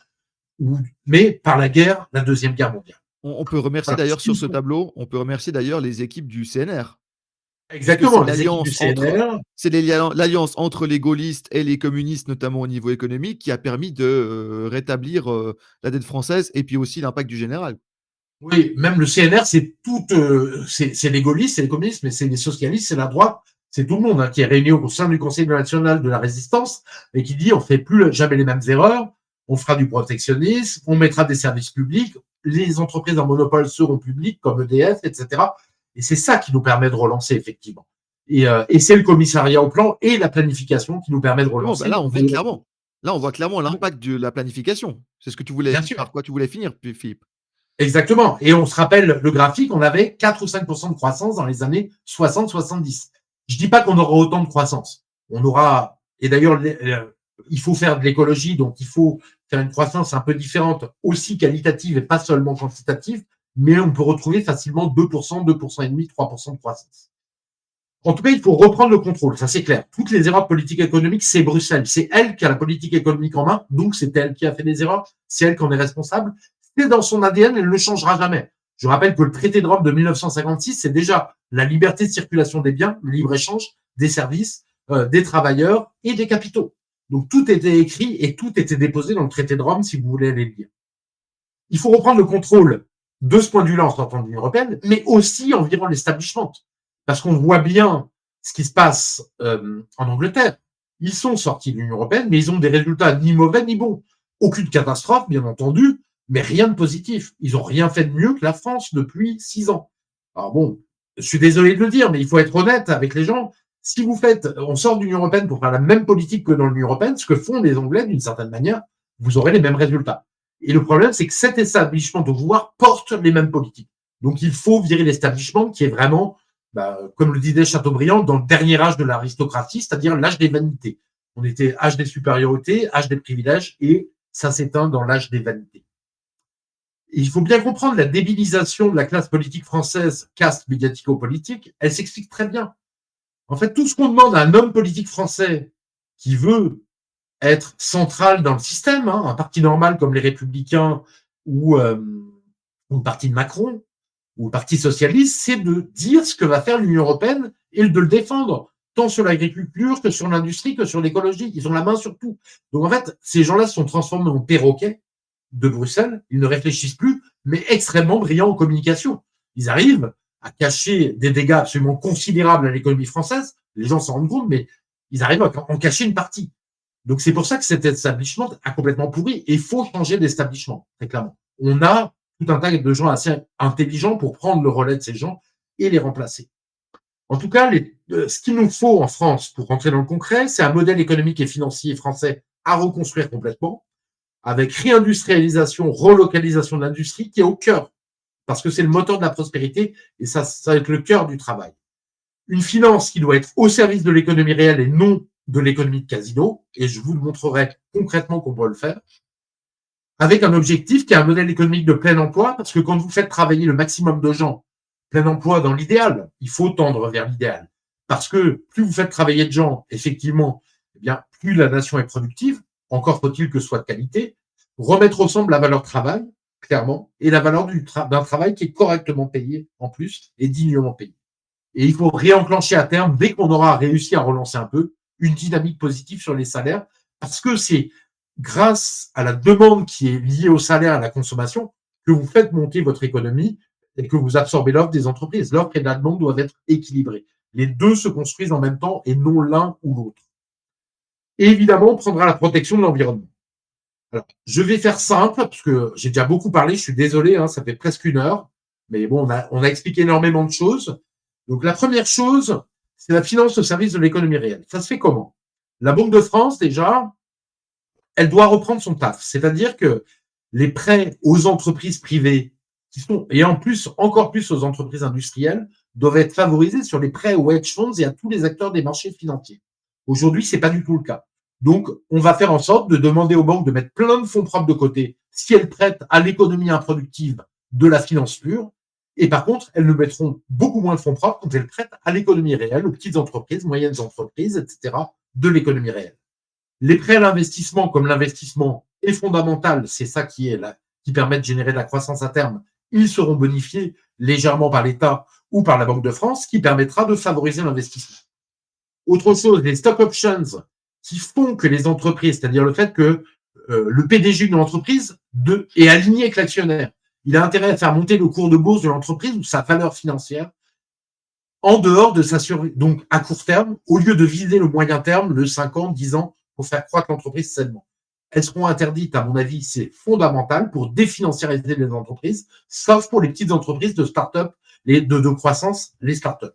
mais par la guerre, la Deuxième Guerre mondiale. On peut remercier Voilà. d'ailleurs sur ce tableau, on peut remercier d'ailleurs les équipes du CNR. Puisque Exactement, les équipes du CNR. C'est l'alliance entre les gaullistes et les communistes, notamment au niveau économique, qui a permis de rétablir la dette française et puis aussi l'impact du général. Oui, même le CNR, c'est les gaullistes, c'est les communistes, mais c'est les socialistes, c'est la droite, c'est tout le monde qui est réuni au sein du Conseil national de la résistance et qui dit on fait plus jamais les mêmes erreurs, on fera du protectionnisme, on mettra des services publics, les entreprises en monopole seront publiques comme EDF, etc. Et c'est ça qui nous permet de relancer effectivement. Et c'est le commissariat au plan et la planification qui nous permet de relancer. Là, on voit clairement l'impact de la planification. C'est ce que tu voulais, par quoi tu voulais finir, Philippe. Exactement. Et on se rappelle le graphique, on avait 4 ou 5% de croissance dans les années 60-70. Je dis pas qu'on aura autant de croissance. On aura, et d'ailleurs, il faut faire de l'écologie, donc il faut faire une croissance un peu différente, aussi qualitative et pas seulement quantitative, mais on peut retrouver facilement 2%, 2,5%, 3% de croissance. En tout cas, il faut reprendre le contrôle, ça c'est clair. Toutes les erreurs de politique économique, c'est Bruxelles. C'est elle qui a la politique économique en main, donc c'est elle qui a fait des erreurs, c'est elle qui en est responsable. C'est dans son ADN, elle ne le changera jamais. Je rappelle que le traité de Rome de 1956, c'est déjà la liberté de circulation des biens, le libre-échange, des services, des travailleurs et des capitaux. Donc tout était écrit et tout était déposé dans le traité de Rome, si vous voulez aller le lire. Il faut reprendre le contrôle de ce point de vue-là en sortant de l'Union européenne, mais aussi environ l'establishment. Parce qu'on voit bien ce qui se passe en Angleterre. Ils sont sortis de l'Union européenne, mais ils ont des résultats ni mauvais ni bons. Aucune catastrophe, bien entendu, mais rien de positif. Ils n'ont rien fait de mieux que la France depuis 6 ans. Alors bon, je suis désolé de le dire, mais il faut être honnête avec les gens. Si vous faites, on sort de l'Union européenne pour faire la même politique que dans l'Union européenne, ce que font les Anglais d'une certaine manière, vous aurez les mêmes résultats. Et le problème, c'est que cet establishment au pouvoir porte les mêmes politiques. Donc il faut virer l'establishment qui est vraiment, comme le disait Chateaubriand, dans le dernier âge de l'aristocratie, c'est-à-dire l'âge des vanités. On était âge des supériorités, âge des privilèges, et ça s'éteint dans l'âge des vanités. Et il faut bien comprendre la débilisation de la classe politique française, caste médiatico-politique, elle s'explique très bien. En fait, tout ce qu'on demande à un homme politique français qui veut être central dans le système, un parti normal comme les Républicains ou le parti de Macron ou le Parti socialiste, c'est de dire ce que va faire l'Union européenne et de le défendre, tant sur l'agriculture que sur l'industrie que sur l'écologie. Ils ont la main sur tout. Donc en fait, ces gens-là se sont transformés en perroquets de Bruxelles. Ils ne réfléchissent plus, mais extrêmement brillants en communication. Ils arrivent à cacher des dégâts absolument considérables à l'économie française. Les gens s'en rendent compte, mais ils arrivent à en cacher une partie. Donc c'est pour ça que cet establishment a complètement pourri et il faut changer d'establishment, très clairement. On a tout un tas de gens assez intelligents pour prendre le relais de ces gens et les remplacer. En tout cas, ce qu'il nous faut en France, pour rentrer dans le concret, c'est un modèle économique et financier français à reconstruire complètement, avec réindustrialisation, relocalisation de l'industrie qui est au cœur, parce que c'est le moteur de la prospérité et ça va être le cœur du travail. Une finance qui doit être au service de l'économie réelle et non de l'économie de casino, et je vous le montrerai concrètement qu'on peut le faire, avec un objectif qui est un modèle économique de plein emploi, parce que quand vous faites travailler le maximum de gens, plein emploi dans l'idéal, il faut tendre vers l'idéal, parce que plus vous faites travailler de gens, effectivement, eh bien, plus la nation est productive, encore faut-il que ce soit de qualité, remettre ensemble la valeur travail, clairement, et la valeur d'un travail qui est correctement payé en plus et dignement payé. Et il faut réenclencher à terme, dès qu'on aura réussi à relancer un peu, une dynamique positive sur les salaires, parce que c'est grâce à la demande qui est liée au salaire et à la consommation que vous faites monter votre économie et que vous absorbez l'offre des entreprises. L'offre et la demande doivent être équilibrées. Les deux se construisent en même temps et non l'un ou l'autre. Et évidemment, on prendra la protection de l'environnement. Alors, je vais faire simple, parce que j'ai déjà beaucoup parlé, je suis désolé, ça fait presque 1 heure, mais bon, on a expliqué énormément de choses. Donc la première chose, c'est la finance au service de l'économie réelle. Ça se fait comment? La Banque de France, déjà, elle doit reprendre son taf. C'est-à-dire que les prêts aux entreprises privées, et en plus, encore plus aux entreprises industrielles, doivent être favorisés sur les prêts aux hedge funds et à tous les acteurs des marchés financiers. Aujourd'hui, c'est pas du tout le cas. Donc, on va faire en sorte de demander aux banques de mettre plein de fonds propres de côté si elles prêtent à l'économie improductive de la finance pure. Et par contre, elles ne mettront beaucoup moins de fonds propres quand elles prêtent à l'économie réelle, aux petites entreprises, moyennes entreprises, etc., de l'économie réelle. Les prêts à l'investissement, comme l'investissement est fondamental, c'est ça qui permet de générer de la croissance à terme, ils seront bonifiés légèrement par l'État ou par la Banque de France, qui permettra de favoriser l'investissement. Autre chose, les stock options qui font que les entreprises, c'est-à-dire le fait que le PDG d'une entreprise est aligné avec l'actionnaire. Il a intérêt à faire monter le cours de bourse de l'entreprise ou sa valeur financière en dehors de s'assurer, donc à court terme, au lieu de viser le moyen terme, le 5 ans, 10 ans, pour faire croître l'entreprise sainement. Elles seront interdites, à mon avis, c'est fondamental pour définanciariser les entreprises, sauf pour les petites entreprises de start-up, de croissance, les start-up.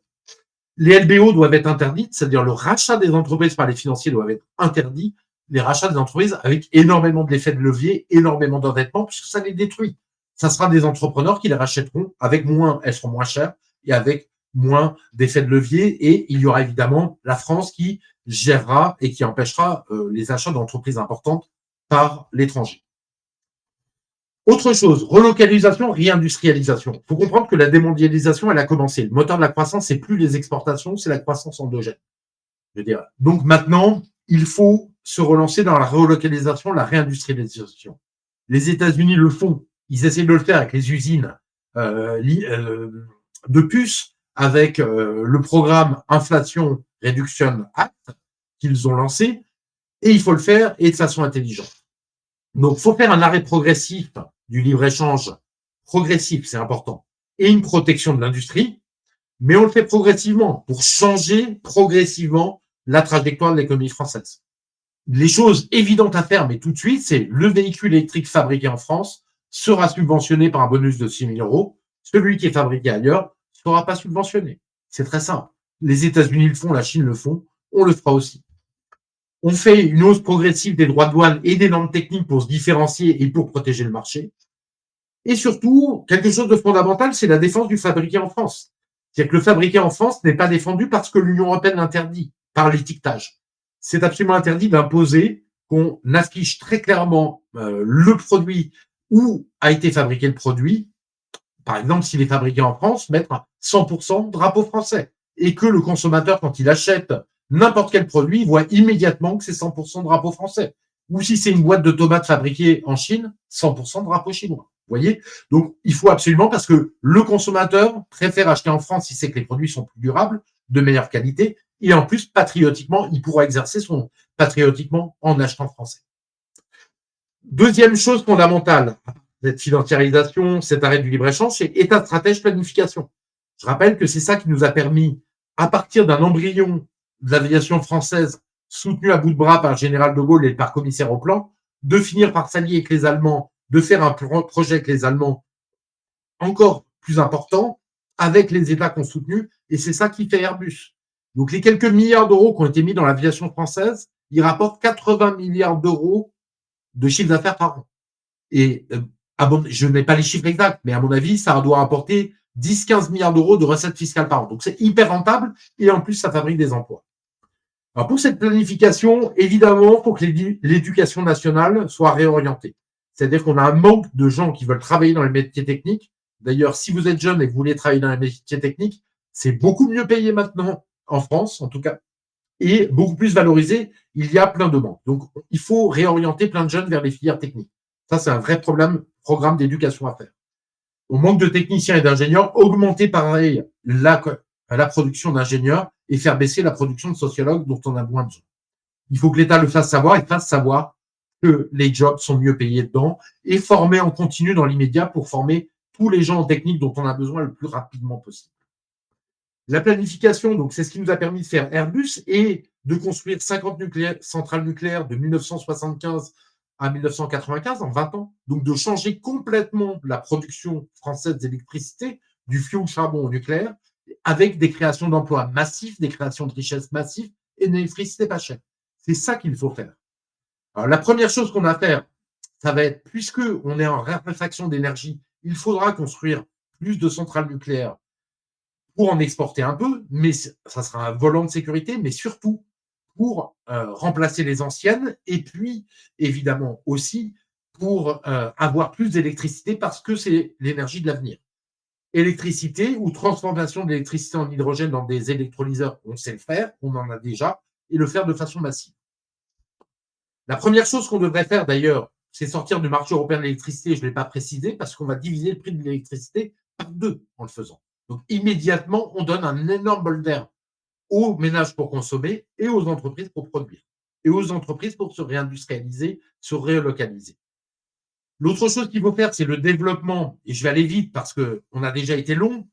Les LBO doivent être interdites, c'est-à-dire le rachat des entreprises par les financiers doivent être interdits, les rachats des entreprises avec énormément d'effets de levier, énormément d'endettement, puisque ça les détruit. Ça sera des entrepreneurs qui les rachèteront avec moins, elles seront moins chères et avec moins d'effets de levier. Et il y aura évidemment la France qui gérera et qui empêchera les achats d'entreprises importantes par l'étranger. Autre chose, relocalisation, réindustrialisation. Il faut comprendre que la démondialisation, elle a commencé. Le moteur de la croissance, c'est plus les exportations, c'est la croissance endogène. Je veux dire. Donc maintenant, il faut se relancer dans la relocalisation, la réindustrialisation. Les États-Unis le font. Ils essaient de le faire avec les usines de puces, avec le programme Inflation Reduction Act qu'ils ont lancé. Et il faut le faire et de façon intelligente. Donc, il faut faire un arrêt progressif du libre-échange, progressif, c'est important, et une protection de l'industrie, mais on le fait progressivement pour changer progressivement la trajectoire de l'économie française. Les choses évidentes à faire, mais tout de suite, c'est le véhicule électrique fabriqué en France sera subventionné par un bonus de 6 000 euros. Celui qui est fabriqué ailleurs ne sera pas subventionné. C'est très simple. Les États-Unis le font, la Chine le font, on le fera aussi. On fait une hausse progressive des droits de douane et des normes techniques pour se différencier et pour protéger le marché. Et surtout, quelque chose de fondamental, c'est la défense du fabriqué en France. C'est-à-dire que le fabriqué en France n'est pas défendu parce que l'Union européenne l'interdit par l'étiquetage. C'est absolument interdit d'imposer qu'on affiche très clairement le produit où a été fabriqué le produit. Par exemple, s'il est fabriqué en France, mettre 100% drapeau français. Et que le consommateur, quand il achète n'importe quel produit, voit immédiatement que c'est 100% drapeau français. Ou si c'est une boîte de tomates fabriquée en Chine, 100% drapeau chinois. Vous voyez? Donc, il faut absolument, parce que le consommateur préfère acheter en France si c'est que les produits sont plus durables, de meilleure qualité, et en plus, patriotiquement, il pourra exercer son patriotiquement en achetant français. Deuxième chose fondamentale, cette financiarisation, cet arrêt du libre-échange, c'est état stratège planification. Je rappelle que c'est ça qui nous a permis, à partir d'un embryon de l'aviation française soutenu à bout de bras par le général de Gaulle et par commissaire au plan, de finir par s'allier avec les Allemands, de faire un projet avec les Allemands encore plus important, avec les États qui ont soutenu, et c'est ça qui fait Airbus. Donc les quelques milliards d'euros qui ont été mis dans l'aviation française, ils rapportent 80 milliards d'euros de chiffre d'affaires par an. Et je n'ai pas les chiffres exacts, mais à mon avis, ça doit apporter 10-15 milliards d'euros de recettes fiscales par an. Donc c'est hyper rentable et en plus, ça fabrique des emplois. Alors pour cette planification, évidemment, il faut que l'éducation nationale soit réorientée. C'est-à-dire qu'on a un manque de gens qui veulent travailler dans les métiers techniques. D'ailleurs, si vous êtes jeune et que vous voulez travailler dans les métiers techniques, c'est beaucoup mieux payé maintenant, en France en tout cas, et beaucoup plus valorisé. Il y a plein de manques. Donc, il faut réorienter plein de jeunes vers les filières techniques. Ça, c'est un vrai programme d'éducation à faire. Au manque de techniciens et d'ingénieurs, augmenter pareil la production d'ingénieurs et faire baisser la production de sociologues dont on a moins besoin. Il faut que l'État le fasse savoir et fasse savoir que les jobs sont mieux payés dedans et former en continu dans l'immédiat pour former tous les gens en technique dont on a besoin le plus rapidement possible. La planification, donc, c'est ce qui nous a permis de faire Airbus et de construire 50 centrales nucléaires de 1975 à 1995, en 20 ans. Donc, de changer complètement la production française d'électricité, du fioul charbon au nucléaire, avec des créations d'emplois massifs, des créations de richesses massives et une électricité pas chère. C'est ça qu'il faut faire. Alors, la première chose qu'on a à faire, ça va être, puisque on est en raréfaction d'énergie, il faudra construire plus de centrales nucléaires pour en exporter un peu, mais ça sera un volant de sécurité, mais surtout pour remplacer les anciennes et puis évidemment aussi pour avoir plus d'électricité parce que c'est l'énergie de l'avenir. Électricité ou transformation d'électricité en hydrogène dans des électrolyseurs, on sait le faire, on en a déjà, et le faire de façon massive. La première chose qu'on devrait faire d'ailleurs, c'est sortir du marché européen de l'électricité, je ne l'ai pas précisé, parce qu'on va diviser le prix de l'électricité par 2 en le faisant. Donc immédiatement, on donne un énorme bol d'air aux ménages pour consommer et aux entreprises pour produire. Et aux entreprises pour se réindustrialiser, se relocaliser. L'autre chose qu'il faut faire, c'est le développement, et je vais aller vite parce qu'on a déjà été long.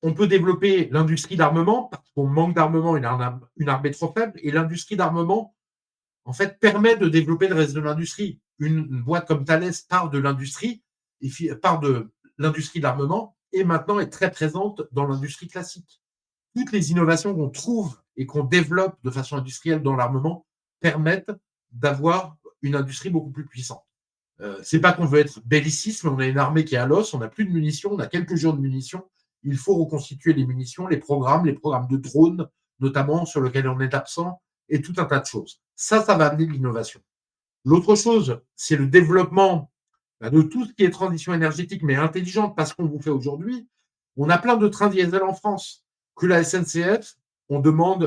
On peut développer l'industrie d'armement parce qu'on manque d'armement, une armée trop faible, et l'industrie d'armement, en fait, permet de développer le reste de l'industrie. Une boîte comme Thales part de l'industrie, part de l'industrie de l'armement, et maintenant est très présente dans l'industrie classique. Toutes les innovations qu'on trouve et qu'on développe de façon industrielle dans l'armement permettent d'avoir une industrie beaucoup plus puissante. C'est pas qu'on veut être belliciste, mais on a une armée qui est à l'os, on n'a plus de munitions, on a quelques jours de munitions. Il faut reconstituer les munitions, les programmes de drones, notamment, sur lesquels on est absent, et tout un tas de choses. Ça va amener de l'innovation. L'autre chose, c'est le développement de tout ce qui est transition énergétique, mais intelligente, parce qu'on vous fait aujourd'hui, on a plein de trains diesel en France que la SNCF,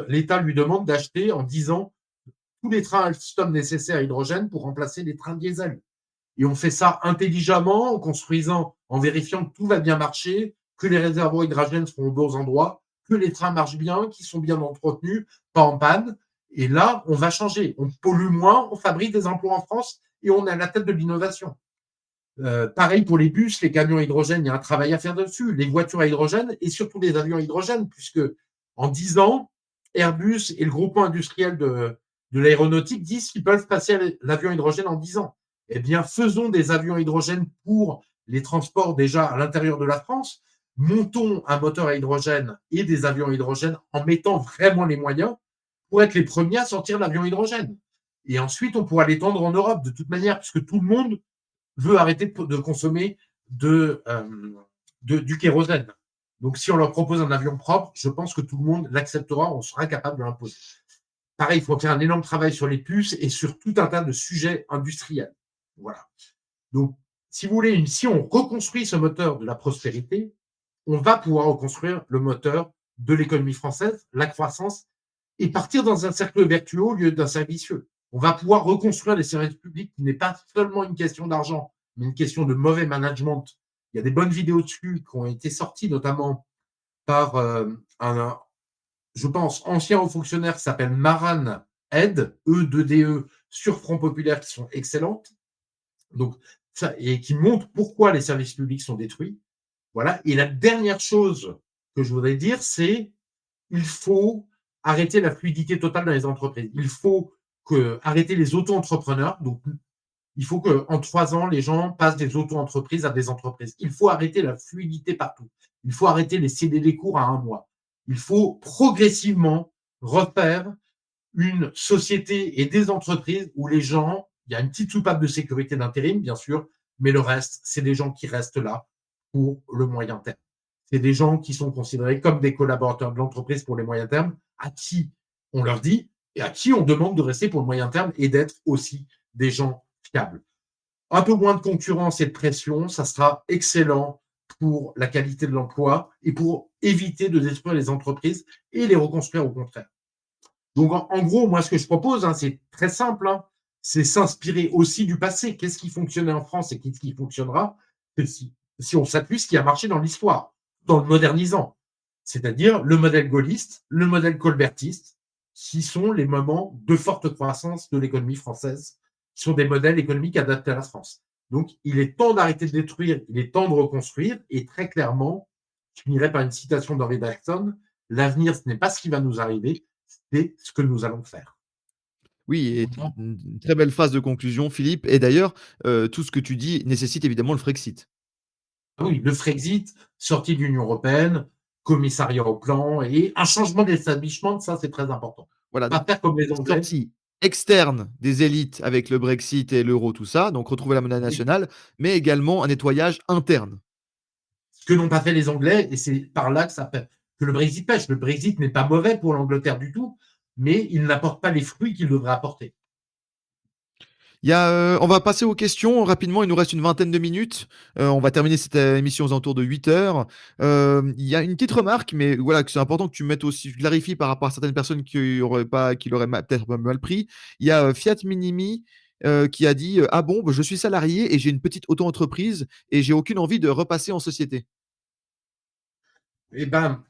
l'État lui demande d'acheter en 10 ans tous les trains Alstom nécessaires à hydrogène pour remplacer les trains diesel. Et on fait ça intelligemment, en construisant, en vérifiant que tout va bien marcher, que les réservoirs hydrogène seront aux bons endroits, que les trains marchent bien, qu'ils sont bien entretenus, pas en panne. Et là, on va changer. On pollue moins, on fabrique des emplois en France et on est à la tête de l'innovation. Pareil pour les bus, les camions à hydrogène, il y a un travail à faire dessus, les voitures à hydrogène et surtout les avions à hydrogène, puisque en 10 ans, Airbus et le groupement industriel de l'aéronautique disent qu'ils peuvent passer à l'avion à hydrogène en 10 ans. Eh bien, faisons des avions à hydrogène pour les transports déjà à l'intérieur de la France, montons un moteur à hydrogène et des avions à hydrogène en mettant vraiment les moyens pour être les premiers à sortir l'avion à hydrogène. Et ensuite, on pourra l'étendre en Europe de toute manière, puisque tout le monde veut arrêter de consommer du kérosène. Donc, si on leur propose un avion propre, je pense que tout le monde l'acceptera, on sera capable de l'imposer. Pareil, il faut faire un énorme travail sur les puces et sur tout un tas de sujets industriels. Voilà. Donc, si vous voulez, si on reconstruit ce moteur de la prospérité, on va pouvoir reconstruire le moteur de l'économie française, la croissance, et partir dans un cercle vertueux au lieu d'un cercle vicieux. On va pouvoir reconstruire les services publics qui n'est pas seulement une question d'argent, mais une question de mauvais management. Il y a des bonnes vidéos dessus qui ont été sorties notamment par je pense, ancien haut fonctionnaire qui s'appelle Maran Ed, E2DE, sur Front Populaire, qui sont excellentes. Donc, ça, et qui montrent pourquoi les services publics sont détruits. Voilà. Et la dernière chose que je voudrais dire, c'est il faut arrêter la fluidité totale dans les entreprises. Il faut arrêter les auto-entrepreneurs. Donc, il faut qu'en 3 ans, les gens passent des auto-entreprises à des entreprises. Il faut arrêter la fluidité partout. Il faut arrêter les CDD courts à 1 mois. Il faut progressivement refaire une société et des entreprises où les gens, il y a une petite soupape de sécurité d'intérim, bien sûr, mais le reste, c'est des gens qui restent là pour le moyen terme. C'est des gens qui sont considérés comme des collaborateurs de l'entreprise pour les moyens termes, à qui on leur dit et à qui on demande de rester pour le moyen terme et d'être aussi des gens fiables. Un peu moins de concurrence et de pression, ça sera excellent pour la qualité de l'emploi et pour éviter de détruire les entreprises et les reconstruire au contraire. Donc, en gros, moi, ce que je propose, c'est très simple, c'est s'inspirer aussi du passé. Qu'est-ce qui fonctionnait en France et qu'est-ce qui fonctionnera si on s'appuie ce qui a marché dans l'histoire, dans le modernisant, c'est-à-dire le modèle gaulliste, le modèle colbertiste, qui sont les moments de forte croissance de l'économie française, qui sont des modèles économiques adaptés à la France. Donc, il est temps d'arrêter de détruire, il est temps de reconstruire, et très clairement, je finirai par une citation d'Henri Bergson, l'avenir, ce n'est pas ce qui va nous arriver, c'est ce que nous allons faire. Oui, et une très belle phrase de conclusion, Philippe. Et d'ailleurs, tout ce que tu dis nécessite évidemment le Frexit. Ah oui, le Frexit, sortie de l'Union européenne, commissariat au plan et un changement d'établissement, ça c'est très important. Voilà, Pas donc faire comme les Anglais. sortie externe des élites avec le Brexit et l'euro, tout ça, donc retrouver la monnaie Oui. nationale, mais également un nettoyage interne. Ce que n'ont pas fait les Anglais, et c'est par là que le Brexit pêche. Le Brexit n'est pas mauvais pour l'Angleterre du tout, mais il n'apporte pas les fruits qu'il devrait apporter. Il y a, on va passer aux questions rapidement, il nous reste une vingtaine de minutes. On va terminer cette émission aux alentours de 8 heures. Il y a une petite remarque, mais voilà, que c'est important que tu mettes aussi, tu clarifies par rapport à certaines personnes qui l'auraient peut-être mal pris. Il y a Fiat Minimi qui a dit ah bon, bah, je suis salarié et j'ai une petite auto-entreprise et j'ai aucune envie de repasser en société. Eh ben,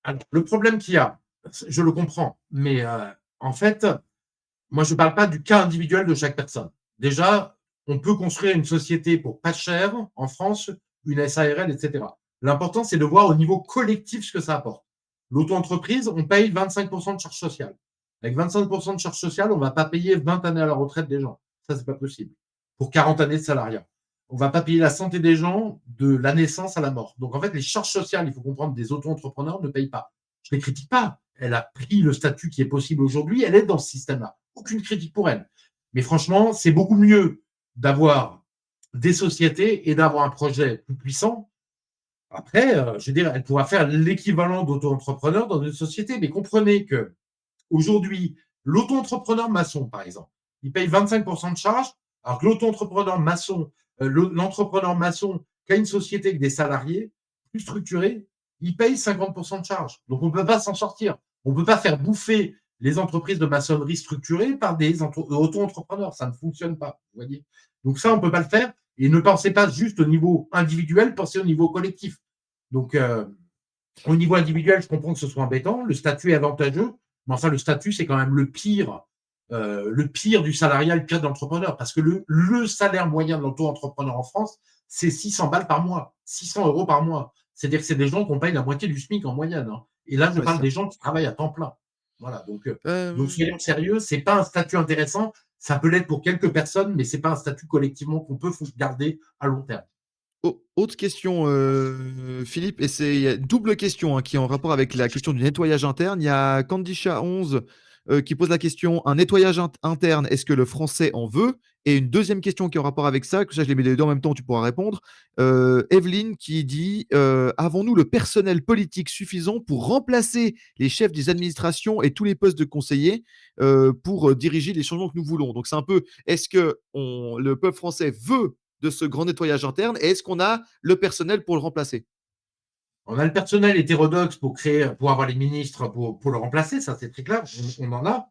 alors, le problème qu'il y a, je le comprends, mais en fait, moi, je ne parle pas du cas individuel de chaque personne. Déjà, on peut construire une société pour pas cher en France, une SARL, etc. L'important, c'est de voir au niveau collectif ce que ça apporte. L'auto-entreprise, on paye 25% de charges sociales. Avec 25% de charges sociales, on ne va pas payer 20 années à la retraite des gens. Ça, c'est pas possible. Pour 40 années de salariat. On ne va pas payer la santé des gens de la naissance à la mort. Donc, en fait, les charges sociales, il faut comprendre, des auto-entrepreneurs ne payent pas. Je ne les critique pas. Elle a pris le statut qui est possible aujourd'hui. Elle est dans ce système-là. Aucune critique pour elle. Mais franchement, c'est beaucoup mieux d'avoir des sociétés et d'avoir un projet plus puissant. Après, je veux dire, elle pourra faire l'équivalent d'auto-entrepreneur dans une société. Mais comprenez que aujourd'hui, l'auto-entrepreneur maçon, par exemple, il paye 25% de charges, alors que l'auto-entrepreneur maçon L'entrepreneur maçon qui a une société avec des salariés plus structurés, il paye 50% de charges. Donc, on ne peut pas s'en sortir. On ne peut pas faire bouffer les entreprises de maçonnerie structurées par des auto-entrepreneurs. Ça ne fonctionne pas. Vous voyez. Donc, ça, on ne peut pas le faire. Et ne pensez pas juste au niveau individuel, pensez au niveau collectif. Donc, au niveau individuel, je comprends que ce soit embêtant. Le statut est avantageux. Mais enfin, le statut, c'est quand même le pire du salariat, le pire de l'entrepreneur. Parce que le salaire moyen de l'auto-entrepreneur en France, c'est 600 balles par mois, 600 euros par mois. C'est-à-dire que c'est des gens qu'on paye la moitié du SMIC en moyenne. Hein. Et là, je Ouais, parle ça. des gens qui travaillent à temps plein. Voilà. Donc Hem soyons sérieux, c'est pas un statut intéressant. Ça peut l'être pour quelques personnes, mais c'est pas un statut collectivement qu'on peut garder à long terme. Autre question, Philippe, et c'est il y a une double question, hein, qui est en rapport avec la question du nettoyage interne. Il y a Candisha11, qui pose la question: «Un nettoyage interne, est-ce que le français en veut?» Et une deuxième question qui est en rapport avec ça, que ça je les mets les 2 en même temps, tu pourras répondre. Evelyne qui dit: «Avons-nous le personnel politique suffisant pour remplacer les chefs des administrations et tous les postes de conseillers, pour, diriger les changements que nous voulons?» Donc c'est un peu, est-ce que le peuple français veut de ce grand nettoyage interne, et est-ce qu'on a le personnel pour le remplacer? On a le personnel hétérodoxe pour avoir les ministres pour le remplacer, ça c'est très clair, on en a.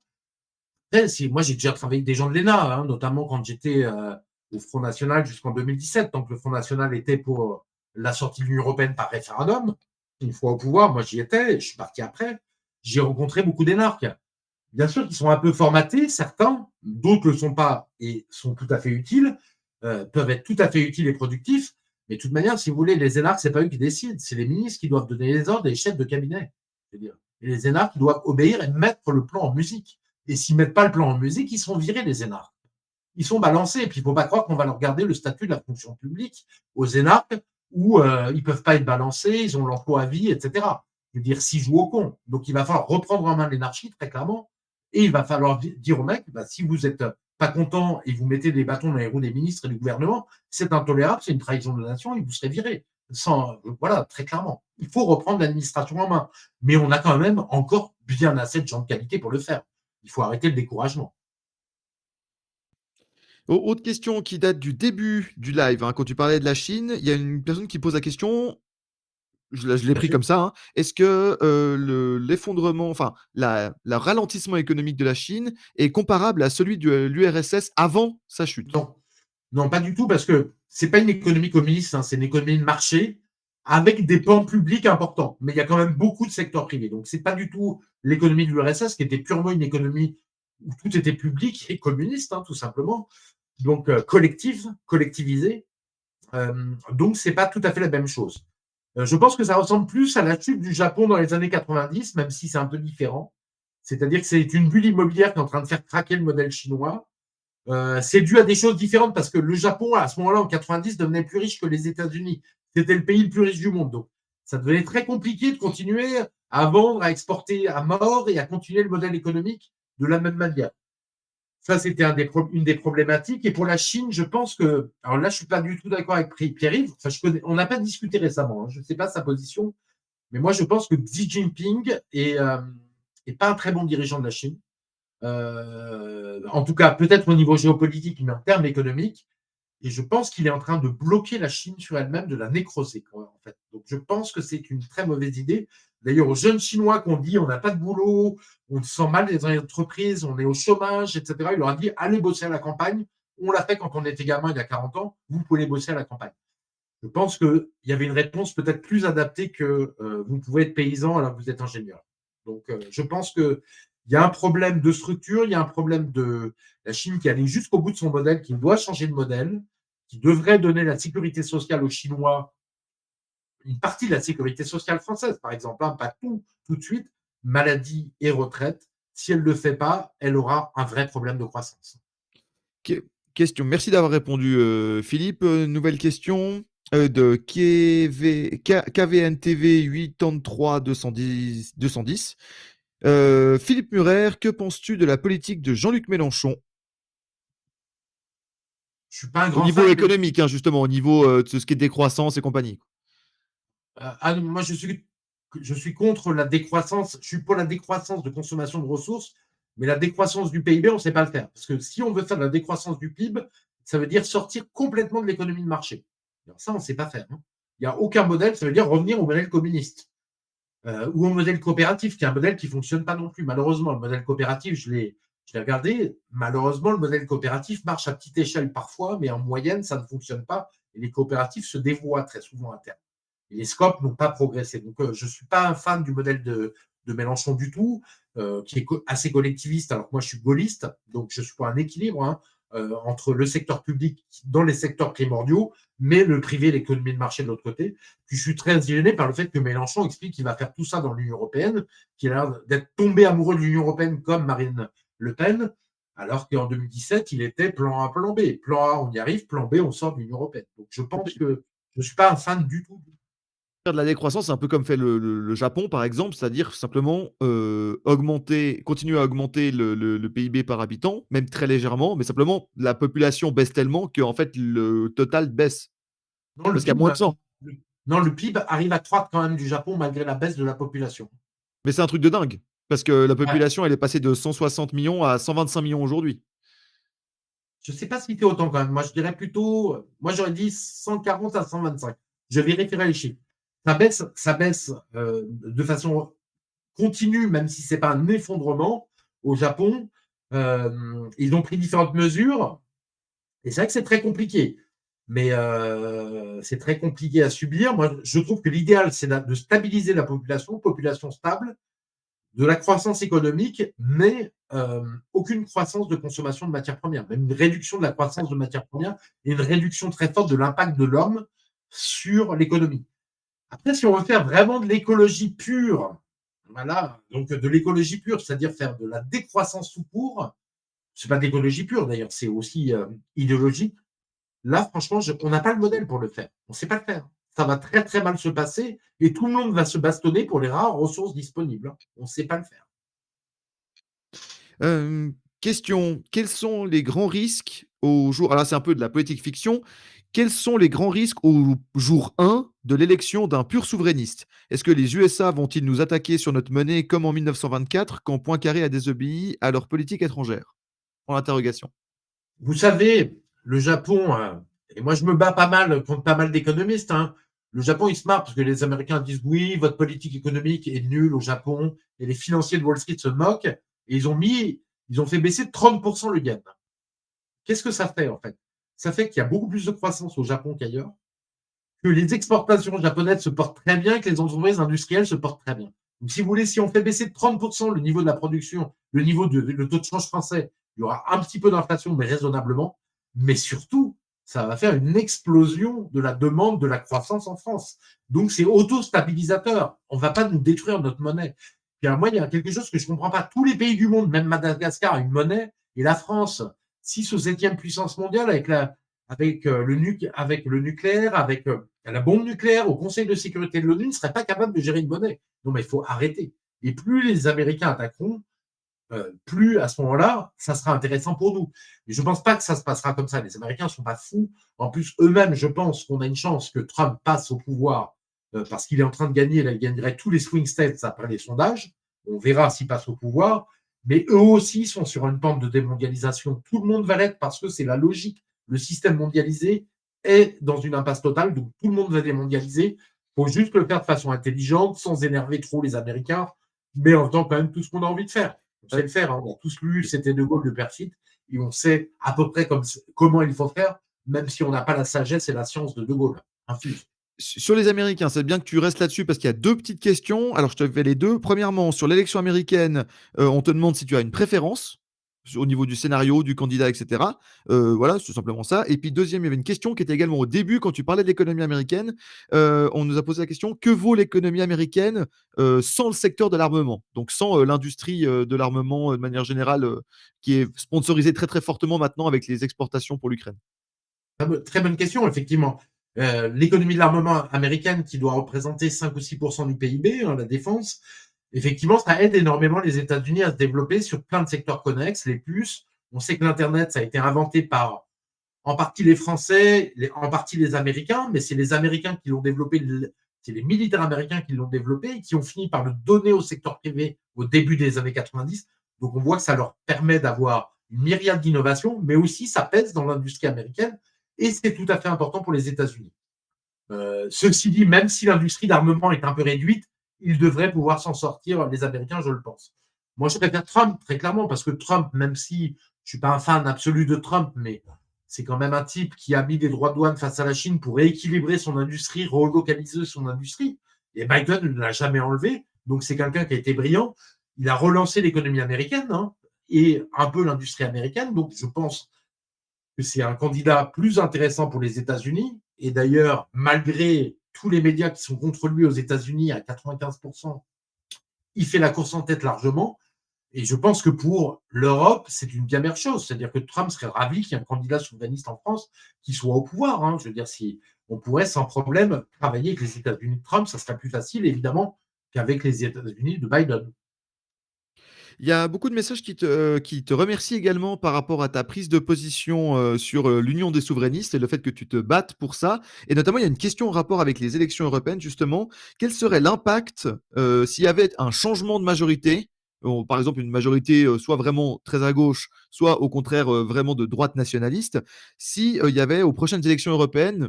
Après, moi j'ai déjà travaillé avec des gens de l'ENA, hein, notamment quand j'étais au Front National jusqu'en 2017, donc le Front National était pour la sortie de l'Union européenne par référendum. Une fois au pouvoir, moi j'y étais, je suis parti après. J'ai rencontré beaucoup d'énarques. Bien sûr qu'ils sont un peu formatés, certains, d'autres ne le sont pas et sont tout à fait utiles, peuvent être tout à fait utiles et productifs. Mais de toute manière, si vous voulez, les énarques, ce n'est pas eux qui décident, c'est les ministres qui doivent donner les ordres et les chefs de cabinet. C'est-à-dire, et les énarques doivent obéir et mettre le plan en musique. Et s'ils ne mettent pas le plan en musique, ils sont virés, les énarques. Ils sont balancés. Et puis, il ne faut pas croire qu'on va leur garder le statut de la fonction publique aux énarques où ils ne peuvent pas être balancés, ils ont l'emploi à vie, etc. Je veux dire, s'ils jouent au con. Donc, il va falloir reprendre en main l'énarchie, très clairement. Et il va falloir dire aux mecs, bah, si vous n'êtes pas content et vous mettez des bâtons dans les roues des ministres et du gouvernement, c'est intolérable, c'est une trahison de la nation et vous serez viré. Voilà, très clairement. Il faut reprendre l'administration en main. Mais on a quand même encore bien assez de gens de qualité pour le faire. Il faut arrêter le découragement. Autre question qui date du début du live, hein, quand tu parlais de la Chine, il y a une personne qui pose la question, je l'ai Bien pris sûr. comme ça, hein. Est-ce que, l'effondrement, enfin, la ralentissement économique de la Chine est comparable à celui de l'URSS avant sa chute? Non, non, pas du tout, parce que c'est pas une économie communiste, hein, c'est une économie de marché avec des pans publics importants. Mais il y a quand même beaucoup de secteurs privés. Donc, c'est pas du tout l'économie de l'URSS, qui était purement une économie où tout était public et communiste, hein, tout simplement. Donc, collectivisé. Donc, c'est pas tout à fait la même chose. Je pense que ça ressemble plus à la chute du Japon dans les années 90, même si c'est un peu différent. C'est-à-dire que c'est une bulle immobilière qui est en train de faire craquer le modèle chinois. C'est dû à des choses différentes parce que le Japon, à ce moment-là, en 90, devenait plus riche que les États-Unis. C'était le pays le plus riche du monde. Donc, ça devenait très compliqué de continuer à vendre, à exporter à mort et à continuer le modèle économique de la même manière. Ça, c'était une des problématiques. Et pour la Chine, je pense que. Alors là, je ne suis pas du tout d'accord avec Pierre-Yves. Enfin, on n'a pas discuté récemment. Hein, je ne sais pas sa position. Mais moi, je pense que Xi Jinping est pas un très bon dirigeant de la Chine. En tout cas, peut-être au niveau géopolitique, mais en termes économiques. Et je pense qu'il est en train de bloquer la Chine sur elle-même, de la nécroser, en fait. Donc, je pense que c'est une très mauvaise idée. D'ailleurs, aux jeunes Chinois qu'on dit on n'a pas de boulot, on se sent mal dans les entreprises, on est au chômage, etc., il leur a dit allez bosser à la campagne. On l'a fait quand on était gamin il y a 40 ans, vous pouvez bosser à la campagne. Je pense qu'il y avait une réponse peut-être plus adaptée que vous pouvez être paysan alors que vous êtes ingénieur. Donc, je pense qu'il y a un problème de structure, il y a un problème de la Chine qui allait jusqu'au bout de son modèle, qui doit changer de modèle, qui devrait donner la sécurité sociale aux Chinois, une partie de la sécurité sociale française, par exemple, hein, pas tout de suite, maladie et retraite. Si elle ne le fait pas, elle aura un vrai problème de croissance. Question. Merci d'avoir répondu, Philippe. Nouvelle question, de KVNTV 83 210. Philippe Murer, que penses-tu de la politique de Jean-Luc Mélenchon? Je ne suis pas un Au grand niveau fan de. économique, hein, justement, au niveau, de ce qui est décroissance et compagnie. Moi, je suis contre la décroissance. Je suis pour la décroissance de consommation de ressources, mais la décroissance du PIB, on ne sait pas le faire. Parce que si on veut faire de la décroissance du PIB, ça veut dire sortir complètement de l'économie de marché. Alors ça, on ne sait pas faire. Hein. Il n'y a aucun modèle, ça veut dire revenir au modèle communiste ou au modèle coopératif, qui est un modèle qui ne fonctionne pas non plus. Malheureusement, le modèle coopératif, je l'ai regardé. Malheureusement, le modèle coopératif marche à petite échelle parfois, mais en moyenne, ça ne fonctionne pas. Et les coopératifs se dévoient très souvent à terme. Et les scopes n'ont pas progressé. Donc, je ne suis pas un fan du modèle de Mélenchon du tout, qui est assez collectiviste, alors que moi, je suis gaulliste. Donc, je suis pour un équilibre entre le secteur public dans les secteurs primordiaux, mais le privé, l'économie de marché de l'autre côté. Puis je suis très gêné par le fait que Mélenchon explique qu'il va faire tout ça dans l'Union européenne, qu'il a l'air d'être tombé amoureux de l'Union européenne comme Marine Le Pen, alors qu'en 2017, il était plan A, plan B. Plan A, on y arrive, plan B, on sort de l'Union européenne. Donc je pense que je ne suis pas un fan du tout. Faire de la décroissance, c'est un peu comme fait le Japon, par exemple, c'est-à-dire simplement, continuer à augmenter le PIB par habitant, même très légèrement, mais simplement la population baisse tellement qu'en fait le total baisse, Non, parce qu'il y a moins de sang. le PIB arrive à croître quand même du Japon malgré la baisse de la population. Mais c'est un truc de dingue, parce que la Ouais. population, elle est passée de 160 millions à 125 millions aujourd'hui. Je ne sais pas si c'est autant quand même. Moi, je dirais plutôt, moi j'aurais dit 140 à 125. Je vérifierai les chiffres. Ça baisse de façon continue, même si ce n'est pas un effondrement au Japon. Ils ont pris différentes mesures et c'est vrai que c'est très compliqué. Mais c'est très compliqué à subir. Moi, je trouve que l'idéal, c'est de stabiliser la population stable, de la croissance économique, mais aucune croissance de consommation de matières premières, même une réduction de la croissance de matières premières et une réduction très forte de l'impact de l'homme sur l'économie. Après, si on veut faire vraiment de l'écologie pure, voilà, donc de l'écologie pure, c'est-à-dire faire de la décroissance tout court, c'est pas d'écologie pure d'ailleurs, c'est aussi idéologique. Là, franchement, on n'a pas le modèle pour le faire. On ne sait pas le faire. Ça va très très mal se passer et tout le monde va se bastonner pour les rares ressources disponibles. On ne sait pas le faire. Question, quels sont les grands risques au jour, alors là, c'est un peu de la politique fiction. Quels sont les grands risques au jour 1 de l'élection d'un pur souverainiste? Est-ce que les USA vont-ils nous attaquer sur notre monnaie comme en 1924 quand Poincaré a désobéi à leur politique étrangère? Point d'interrogation. Vous savez, le Japon, et moi je me bats pas mal contre pas mal d'économistes, hein. Le Japon, il se marre parce que les Américains disent oui, votre politique économique est nulle au Japon, et les financiers de Wall Street se moquent, et ils ont fait baisser de 30% le yen. Qu'est-ce que ça fait en fait? Ça fait qu'il y a beaucoup plus de croissance au Japon qu'ailleurs, que les exportations japonaises se portent très bien et que les entreprises industrielles se portent très bien. Donc, si vous voulez, si on fait baisser de 30% le niveau de la production, le taux de change français, il y aura un petit peu d'inflation, mais raisonnablement. Mais surtout, ça va faire une explosion de la demande de la croissance en France. Donc, c'est auto-stabilisateur. On ne va pas nous détruire notre monnaie. Puis, alors, moi, il y a quelque chose que je ne comprends pas. Tous les pays du monde, même Madagascar, a une monnaie. Et la France, 6 ou 7e puissance mondiale avec le nucléaire, avec la bombe nucléaire au Conseil de sécurité de l'ONU, ne serait pas capable de gérer une monnaie. Non, mais il faut arrêter. Et plus les Américains attaqueront, plus à ce moment-là, ça sera intéressant pour nous. Mais je ne pense pas que ça se passera comme ça. Les Américains ne sont pas fous. En plus, eux-mêmes, je pense qu'on a une chance que Trump passe au pouvoir parce qu'il est en train de gagner. Là, il gagnerait tous les swing states après les sondages. On verra s'il passe au pouvoir. Mais eux aussi sont sur une pente de démondialisation. Tout le monde va l'être parce que c'est la logique. Le système mondialisé est dans une impasse totale. Donc, tout le monde va démondialiser. Il faut juste le faire de façon intelligente, sans énerver trop les Américains, mais en faisant quand même tout ce qu'on a envie de faire. On sait le faire. Hein. On a tous lu C'était De Gaulle de Perfit et on sait à peu près comment il faut faire, même si on n'a pas la sagesse et la science de De Gaulle. Infuse. Sur les Américains, c'est bien que tu restes là-dessus parce qu'il y a deux petites questions. Alors, je te fais les deux. Premièrement, sur l'élection américaine, on te demande si tu as une préférence au niveau du scénario, du candidat, etc. Voilà, c'est simplement ça. Et puis, deuxième, il y avait une question qui était également au début, quand tu parlais de l'économie américaine. On nous a posé la question, que vaut l'économie américaine sans le secteur de l'armement? Donc, sans l'industrie de l'armement de manière générale, qui est sponsorisée très, très fortement maintenant avec les exportations pour l'Ukraine. Très bonne question, effectivement. L'économie de l'armement américaine, qui doit représenter 5 ou 6% du PIB, hein, la défense, effectivement, ça aide énormément les États-Unis à se développer sur plein de secteurs connexes, les puces. On sait que l'Internet, ça a été inventé par en partie les Français, en partie les Américains, mais c'est les Américains qui l'ont développé, c'est les militaires américains qui l'ont développé et qui ont fini par le donner au secteur privé au début des années 90. Donc on voit que ça leur permet d'avoir une myriade d'innovations, mais aussi ça pèse dans l'industrie américaine et c'est tout à fait important pour les États-Unis. Ceci dit, même si l'industrie d'armement est un peu réduite, ils devraient pouvoir s'en sortir, les Américains, je le pense. Moi, je préfère Trump, très clairement, parce que Trump, même si je suis pas un fan absolu de Trump, mais c'est quand même un type qui a mis des droits de douane face à la Chine pour rééquilibrer son industrie, relocaliser son industrie. Et Biden ne l'a jamais enlevé. Donc, c'est quelqu'un qui a été brillant. Il a relancé l'économie américaine, hein, et un peu l'industrie américaine. Donc, je pense que c'est un candidat plus intéressant pour les États-Unis. Et d'ailleurs, malgré tous les médias qui sont contre lui aux États-Unis à 95%, il fait la course en tête largement. Et je pense que pour l'Europe, c'est une bien meilleure chose. C'est-à-dire que Trump serait ravi qu'il y ait un candidat souverainiste en France qui soit au pouvoir, hein. Je veux dire, si on pourrait sans problème travailler avec les États-Unis de Trump, ça serait plus facile, évidemment, qu'avec les États-Unis de Biden. Il y a beaucoup de messages qui te remercient également par rapport à ta prise de position, sur, l'union des souverainistes et le fait que tu te battes pour ça et notamment, il y a une question en rapport avec les élections européennes justement. Quel serait l'impact, s'il y avait un changement de majorité? Par exemple, une majorité, soit vraiment très à gauche, soit au contraire, vraiment de droite nationaliste. Si, il y avait aux prochaines élections européennes,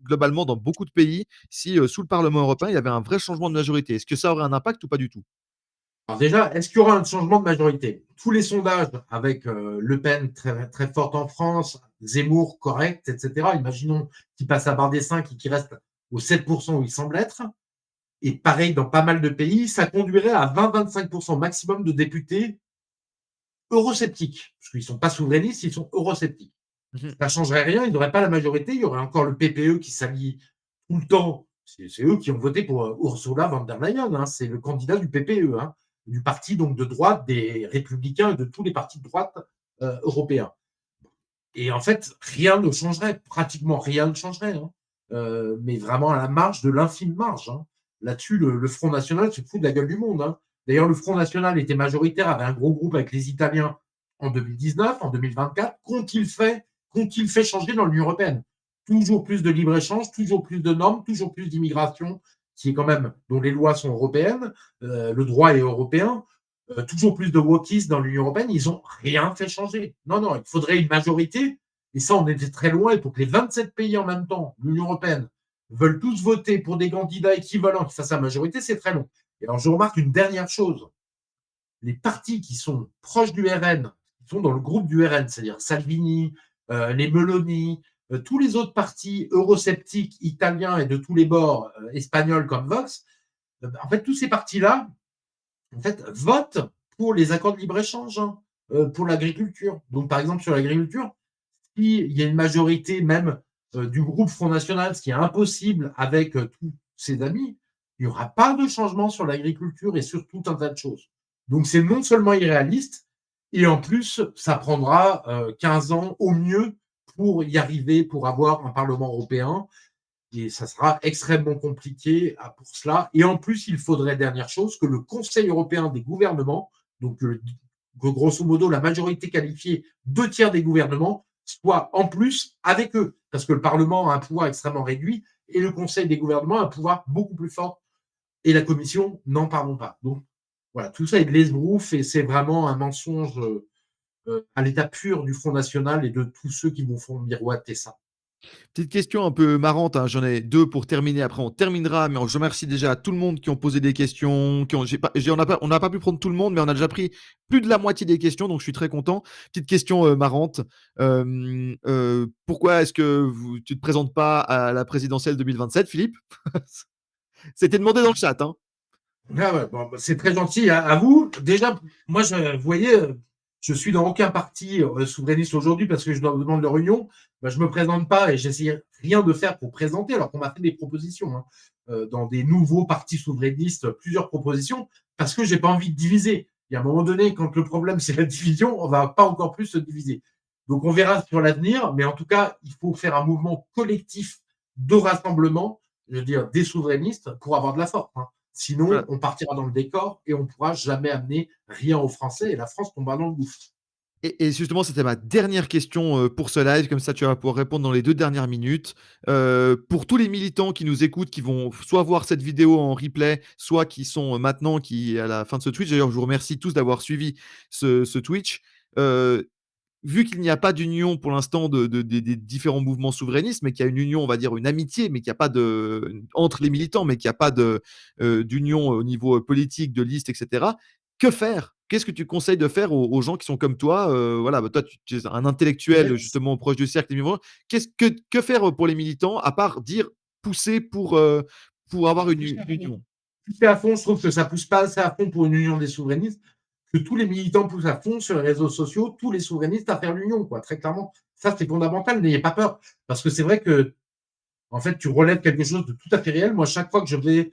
globalement dans beaucoup de pays, si, sous le Parlement européen, il y avait un vrai changement de majorité. Est-ce que ça aurait un impact ou pas du tout? Alors déjà, est-ce qu'il y aura un changement de majorité? Tous les sondages avec Le Pen très, très forte en France, Zemmour correct, etc. Imaginons qu'il passe à barre des 5 et qu'il reste aux 7% où il semble être. Et pareil, dans pas mal de pays, ça conduirait à 20-25% maximum de députés eurosceptiques. Parce qu'ils ne sont pas souverainistes, ils sont eurosceptiques. Mmh. Ça ne changerait rien, ils n'auraient pas la majorité, il y aurait encore le PPE qui s'allie tout le temps. C'est eux qui ont voté pour Ursula von der Leyen, hein. C'est le candidat du PPE, hein, du parti donc de droite des républicains et de tous les partis de droite européens. Et en fait, rien ne changerait, pratiquement rien ne changerait, hein. Mais vraiment à la marge de l'infime marge, hein. Là-dessus, le Front National se fout de la gueule du monde, hein. D'ailleurs, le Front National était majoritaire, avait un gros groupe avec les Italiens en 2019, en 2024. Qu'ont-ils fait changer dans l'Union européenne? Toujours plus de libre-échange, toujours plus de normes, toujours plus d'immigration, qui est quand même, dont les lois sont européennes, le droit est européen, toujours plus de wokistes dans l'Union européenne, ils n'ont rien fait changer. Non, non, il faudrait une majorité, et ça, on était très loin, et pour que les 27 pays en même temps, l'Union européenne, veulent tous voter pour des candidats équivalents qui fassent la majorité, c'est très long. Et alors, je remarque une dernière chose. Les partis qui sont proches du RN, qui sont dans le groupe du RN, c'est-à-dire Salvini, les Meloni, tous les autres partis eurosceptiques italiens et de tous les bords, espagnols comme Vox, en fait, tous ces partis-là, en fait, votent pour les accords de libre-échange, hein, pour l'agriculture. Donc, par exemple, sur l'agriculture, s'il y a une majorité même du groupe Front National, ce qui est impossible avec tous ses amis, il n'y aura pas de changement sur l'agriculture et sur tout un tas de choses. Donc, c'est non seulement irréaliste, et en plus, ça prendra 15 ans au mieux pour y arriver, pour avoir un Parlement européen et ça sera extrêmement compliqué pour cela. Et en plus, il faudrait, dernière chose, que le Conseil européen des gouvernements, donc que grosso modo la majorité qualifiée, 2 tiers des gouvernements, soit en plus avec eux. Parce que le Parlement a un pouvoir extrêmement réduit et le Conseil des gouvernements a un pouvoir beaucoup plus fort. Et la Commission, n'en parlons pas. Donc voilà, tout ça est de l'esbrouf et c'est vraiment un mensonge à l'état pur du Front National et de tous ceux qui vous font miroiter ça. Petite question un peu marrante, hein, j'en ai 2 pour terminer, après on terminera, mais je remercie déjà tout le monde qui ont posé des questions, qui ont on n'a pas pu prendre tout le monde, mais on a déjà pris plus de la moitié des questions, donc je suis très content. Petite question, marrante, pourquoi est-ce que tu te présentes pas à la présidentielle 2027, Philippe? C'était demandé dans le chat, hein. Ah ouais, bon, bah, c'est très gentil à vous. Déjà, moi, vous voyez, je suis dans aucun parti souverainiste aujourd'hui parce que je leur demande leur union. Bah, je me présente pas et j'essaie rien de faire pour présenter alors qu'on m'a fait des propositions, hein, dans des nouveaux partis souverainistes, plusieurs propositions parce que j'ai pas envie de diviser. Il y a un moment donné, quand le problème c'est la division, on va pas encore plus se diviser. Donc on verra sur l'avenir, mais en tout cas, il faut faire un mouvement collectif de rassemblement, je veux dire, des souverainistes pour avoir de la force, hein. Sinon, Voilà. on partira dans le décor et on ne pourra jamais amener rien aux Français et la France tombera dans le gouffre. Et justement, c'était ma dernière question, pour ce live, comme ça tu vas pouvoir répondre dans les 2 dernières minutes. Pour tous les militants qui nous écoutent, qui vont soit voir cette vidéo en replay, soit qui sont maintenant qui à la fin de ce Twitch, d'ailleurs je vous remercie tous d'avoir suivi ce Twitch. Heu, vu qu'il n'y a pas d'union pour l'instant des différents mouvements souverainistes, mais qu'il y a une union, on va dire une amitié, mais qu'il n'y a pas de entre les militants, mais qu'il n'y a pas d'union au niveau politique, de liste, etc. Que faire? Qu'est-ce que tu conseilles de faire aux gens qui sont comme toi? Voilà, bah, toi, tu es un intellectuel justement proche du cercle des militants. Que faire pour les militants, à part dire pousser pour avoir une union? Pousser à fond, je trouve que ça pousse pas assez à fond pour une union des souverainistes, que tous les militants poussent à fond sur les réseaux sociaux, tous les souverainistes à faire l'union, quoi, très clairement. Ça, c'est fondamental, n'ayez pas peur. Parce que c'est vrai que, en fait, tu relèves quelque chose de tout à fait réel. Moi, chaque fois que je vais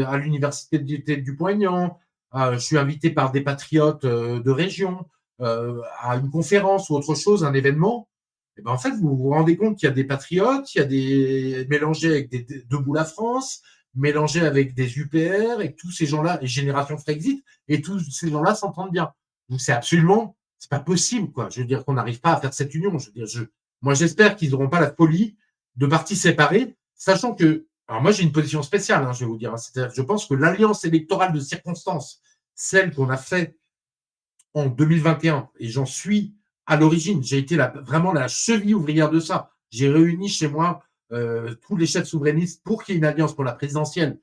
à l'université du Poignant, je suis invité par des patriotes de région, à une conférence ou autre chose, un événement, et ben, en fait, vous vous rendez compte qu'il y a des patriotes, il y a des mélangés avec des Debout la France, mélangés avec des UPR, et tous ces gens-là, et Génération Frexit, et tous ces gens-là s'entendent bien. Donc, c'est pas possible, quoi. Je veux dire qu'on n'arrive pas à faire cette union. Je veux dire, moi, j'espère qu'ils n'auront pas la folie de partis séparés, sachant que, alors moi, j'ai une position spéciale, je vais vous dire. C'est-à-dire, je pense que l'alliance électorale de circonstance, celle qu'on a fait en 2021, et j'en suis à l'origine, j'ai été vraiment la cheville ouvrière de ça. J'ai réuni chez moi tous les chefs souverainistes pour qu'il y ait une alliance pour la présidentielle.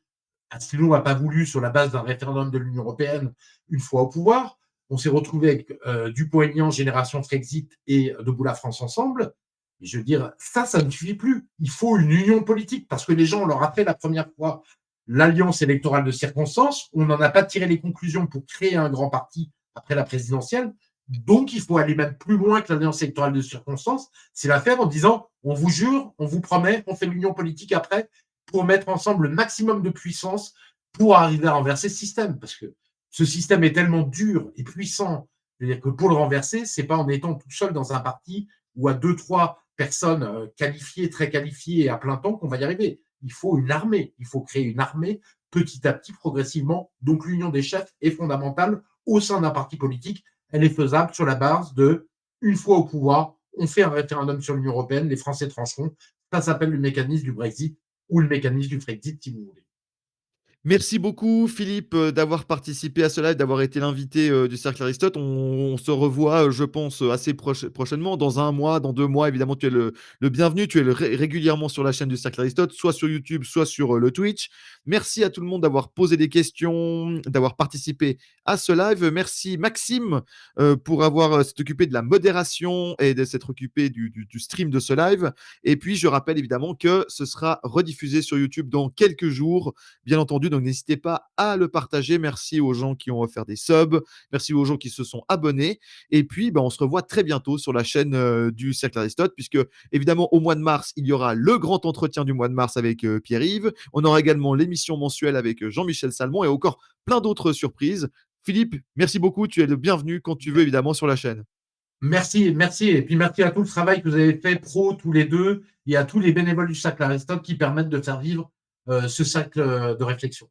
Asselineau n'a pas voulu sur la base d'un référendum de l'Union européenne une fois au pouvoir. On s'est retrouvé avec Dupont-Aignan, Génération Frexit et Debout la France ensemble. Et je veux dire, ça ne suffit plus. Il faut une union politique parce que les gens, on leur a fait la première fois l'alliance électorale de circonstance. On n'en a pas tiré les conclusions pour créer un grand parti après la présidentielle. Donc, il faut aller même plus loin que l'alliance électorale de circonstance. C'est la faire en disant, on vous jure, on vous promet, on fait l'union politique après pour mettre ensemble le maximum de puissance pour arriver à renverser ce système. Parce que ce système est tellement dur et puissant, c'est-à-dire que pour le renverser, c'est pas en étant tout seul dans un parti ou à deux, trois personnes qualifiées, très qualifiées et à plein temps qu'on va y arriver. Il faut une armée. Il faut créer une armée petit à petit, progressivement. Donc l'union des chefs est fondamentale au sein d'un parti politique. Elle est faisable sur la base de, une fois au pouvoir, on fait un référendum sur l'Union européenne, les Français trancheront. Ça s'appelle le mécanisme du Brexit ou le mécanisme du Frexit, si vous voulez. Merci beaucoup Philippe d'avoir participé à ce live, d'avoir été l'invité du Cercle Aristote. On se revoit, je pense, assez prochainement, dans un mois, dans 2 mois. Évidemment, tu es le bienvenu. Tu es régulièrement sur la chaîne du Cercle Aristote, soit sur YouTube, soit sur le Twitch. Merci à tout le monde d'avoir posé des questions, d'avoir participé à ce live. Merci Maxime pour avoir s'être occupé de la modération et de s'être occupé du stream de ce live. Et puis, je rappelle évidemment que ce sera rediffusé sur YouTube dans quelques jours, bien entendu. Donc, n'hésitez pas à le partager. Merci aux gens qui ont offert des subs. Merci aux gens qui se sont abonnés. Et puis, on se revoit très bientôt sur la chaîne du Cercle Aristote, puisque, évidemment, au mois de mars, il y aura le grand entretien du mois de mars avec Pierre-Yves. On aura également l'émission mensuelle avec Jean-Michel Salmon et encore plein d'autres surprises. Philippe, merci beaucoup. Tu es le bienvenu quand tu veux, évidemment, sur la chaîne. Merci, merci. Et puis merci à tout le travail que vous avez fait, pro, tous les deux, et à tous les bénévoles du Cercle Aristote qui permettent de faire vivre ce cercle de réflexion.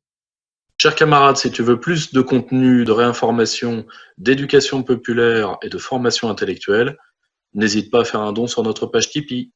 Chers camarades, si tu veux plus de contenu, de réinformation, d'éducation populaire et de formation intellectuelle, n'hésite pas à faire un don sur notre page Tipeee.